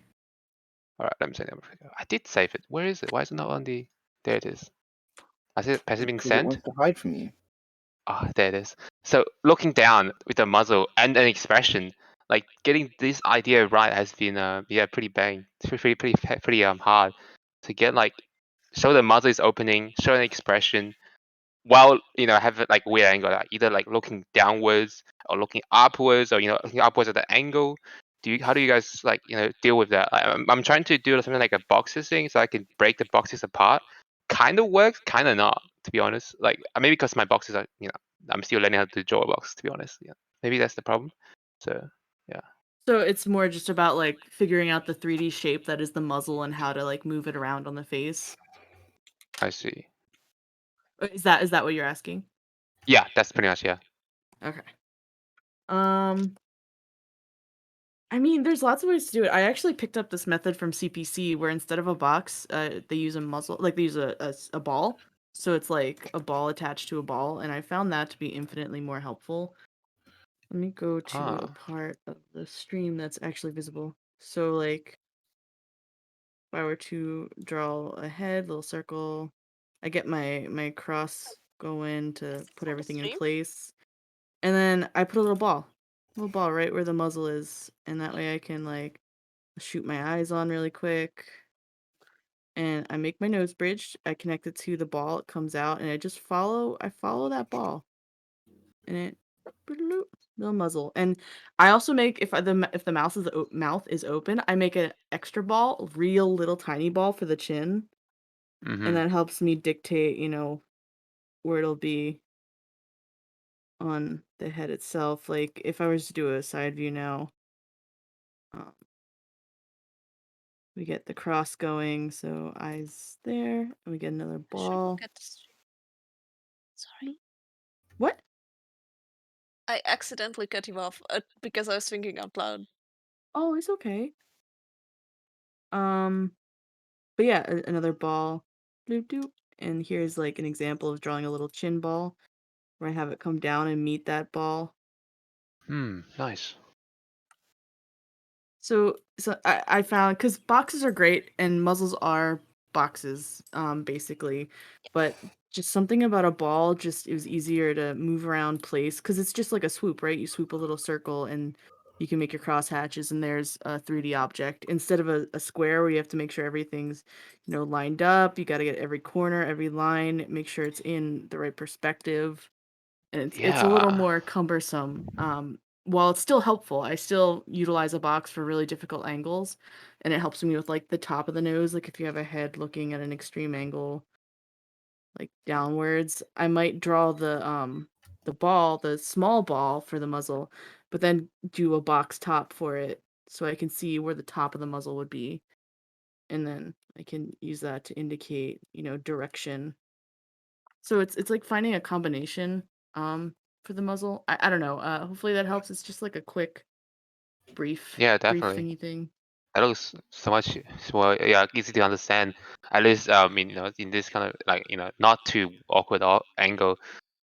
All right, let me send it. I did save it. Where is it? Why is it not on the? There it is. Has it been It sent? wants to hide from you. Ah, there it is. So looking down with the muzzle and an expression, like getting this idea right has been pretty bang. It's pretty hard to get, like, show the muzzle is opening, show an expression, while have it like weird angle, like either like looking downwards or looking upwards, or looking upwards at the angle. How do you guys like deal with that? I'm trying to do something like a boxes thing, so I can break the boxes apart. Kind of works, kind of not, to be honest. Like maybe because my boxes are I'm still learning how to draw a box, to be honest. Yeah, maybe that's the problem. So yeah. So it's more just about like figuring out the 3D shape that is the muzzle and how to like move it around on the face. I see. Is that what you're asking? Yeah, that's pretty much, yeah. Okay. I mean, there's lots of ways to do it. I actually picked up this method from CPC where instead of a box, they use a muzzle, like they use a ball. So it's like a ball attached to a ball, and I found that to be infinitely more helpful. Let me go to a part of the stream that's actually visible. So like, if I were to draw a head, little circle, I get my cross going to put everything in place. And then I put a little ball right where the muzzle is. And that way I can like shoot my eyes on really quick. And I make my nose bridge. I connect it to the ball. It comes out, and I follow that ball, and it little muzzle. And I also make if the mouth is open, I make an extra ball, real little tiny ball for the chin, and that helps me dictate, where it'll be on the head itself. Like if I was to do a side view now, um, we get the cross going, so eyes there, and we get another ball. Sorry. What? I accidentally cut you off because I was thinking out loud. Oh, it's okay. But yeah, another ball. Doop doop. And here's like an example of drawing a little chin ball where I have it come down and meet that ball. Nice. So I found, because boxes are great and muzzles are boxes, basically, but just something about a ball, just it was easier to move around place because it's just like a swoop, right? You swoop a little circle and you can make your cross hatches, and there's a 3D object instead of a square where you have to make sure everything's lined up. You got to get every corner, every line, make sure it's in the right perspective, and it's a little more cumbersome. While it's still helpful, I still utilize a box for really difficult angles, and it helps me with like the top of the nose. Like if you have a head looking at an extreme angle, like downwards, I might draw the small ball for the muzzle, but then do a box top for it so I can see where the top of the muzzle would be, and then I can use that to indicate direction. So it's like finding a combination for the muzzle. I don't know. Hopefully that helps. It's just like a quick, brief Definitely. thingy thing. That looks so much more easy to understand. At least in this kind of like not too awkward angle,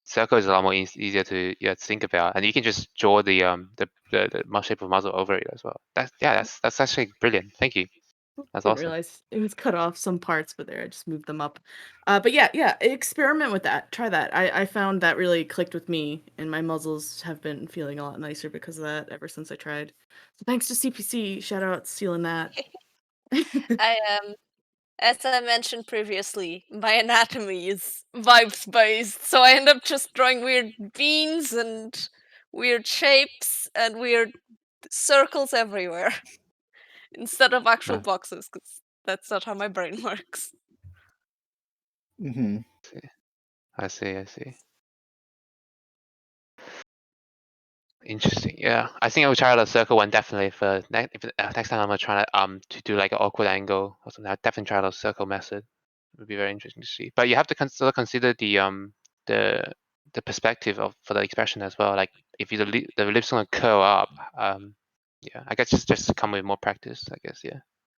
circle is a lot more easier to think about, and you can just draw the shape of muzzle over it as well. That's actually brilliant. Thank you. That's Didn't awesome. realize it was cut off some parts, but there I just moved them up. But yeah, experiment with that. Try that. I found that really clicked with me, and my muzzles have been feeling a lot nicer because of that ever since I tried. So thanks to CPC. Shout out stealing that. As I mentioned previously, my anatomy is vibes based, so I end up just drawing weird beans and weird shapes and weird circles everywhere instead of actual boxes, because that's not how my brain works. I see. Interesting. Yeah, I think I will try out the circle one definitely for next time. I'm gonna try to do like an awkward angle or something. I'll definitely try out the circle method. It would be very interesting to see. But you have to consider the perspective for the expression as well. Like if the lips gonna curl up, yeah, I guess just come with more practice. I guess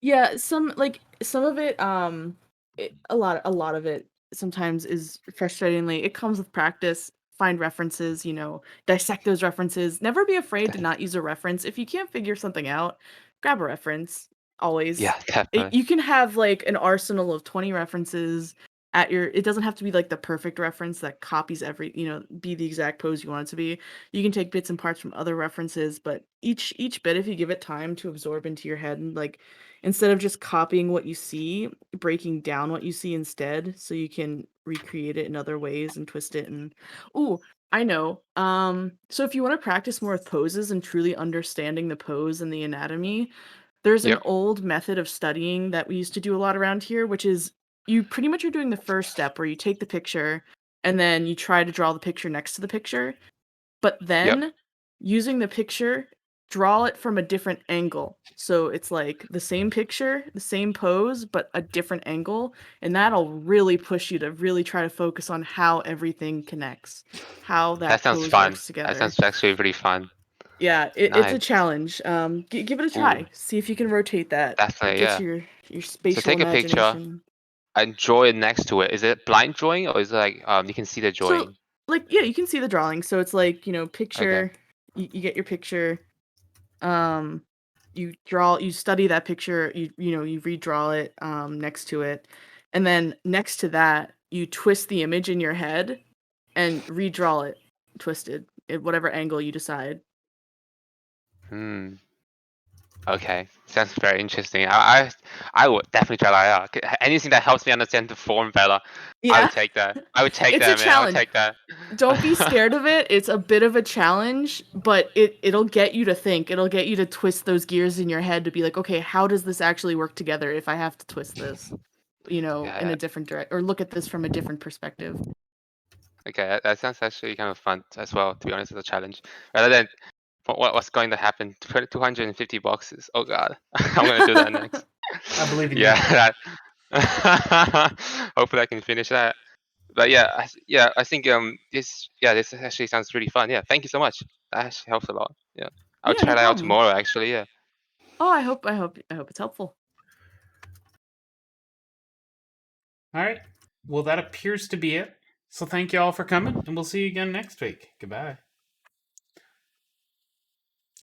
Yeah, some of it, a lot of it sometimes is frustratingly. It comes with practice. Find references, dissect those references. Never be afraid to not use a reference. If you can't figure something out, grab a reference. Always. Yeah, definitely. You can have like an arsenal of 20 references at your. It doesn't have to be like the perfect reference that copies every, be the exact pose you want it to be. You can take bits and parts from other references, but each bit, if you give it time to absorb into your head, and like instead of just copying what you see, breaking down what you see instead so you can recreate it in other ways and twist it. And I know. So if you want to practice more with poses and truly understanding the pose and the anatomy, there's an old method of studying that we used to do a lot around here, which is you pretty much are doing the first step where you take the picture and then you try to draw the picture next to the picture, but then using the picture, draw it from a different angle. So it's like the same picture, the same pose, but a different angle. And that'll really push you to really try to focus on how everything connects, how that sounds pose fun. works together. That sounds actually pretty fun. Yeah, it's a Nice. challenge. Give it a try. Ooh. See if you can rotate that. Definitely, Get yeah. your So spatial take a picture imagination. and draw it next to it. Is it blind drawing or is it like you can see the So, drawing? like, yeah, you can see the drawing. So it's like, Okay. picture. You get your picture. You study that picture. You redraw it next to it, and then next to that, you twist the image in your head and redraw it twisted at whatever angle you decide. Okay, sounds very interesting. I would definitely try that out. Anything that helps me understand the form better, I Yeah, would take that. I would take it's a that, man. I would challenge. take that. Don't be scared of it. It's a bit of a challenge, but it'll get you to think. It'll get you to twist those gears in your head to be like, okay, how does this actually work together if I have to twist this, in Yeah. a different direct, or look at this from a different perspective. Okay, that sounds actually kind of fun as well, to be honest, as a challenge. Rather than what's going to happen, 250 boxes. Oh god, I'm gonna do that next. I believe in you. Yeah, hopefully I can finish that. But yeah, I think this actually sounds really fun. Yeah, thank you so much. That actually helps a lot. Yeah, I'll Yeah, try no that out problem. tomorrow. Actually, yeah. Oh, I hope it's helpful. All right. Well, that appears to be it. So thank you all for coming, and we'll see you again next week. Goodbye.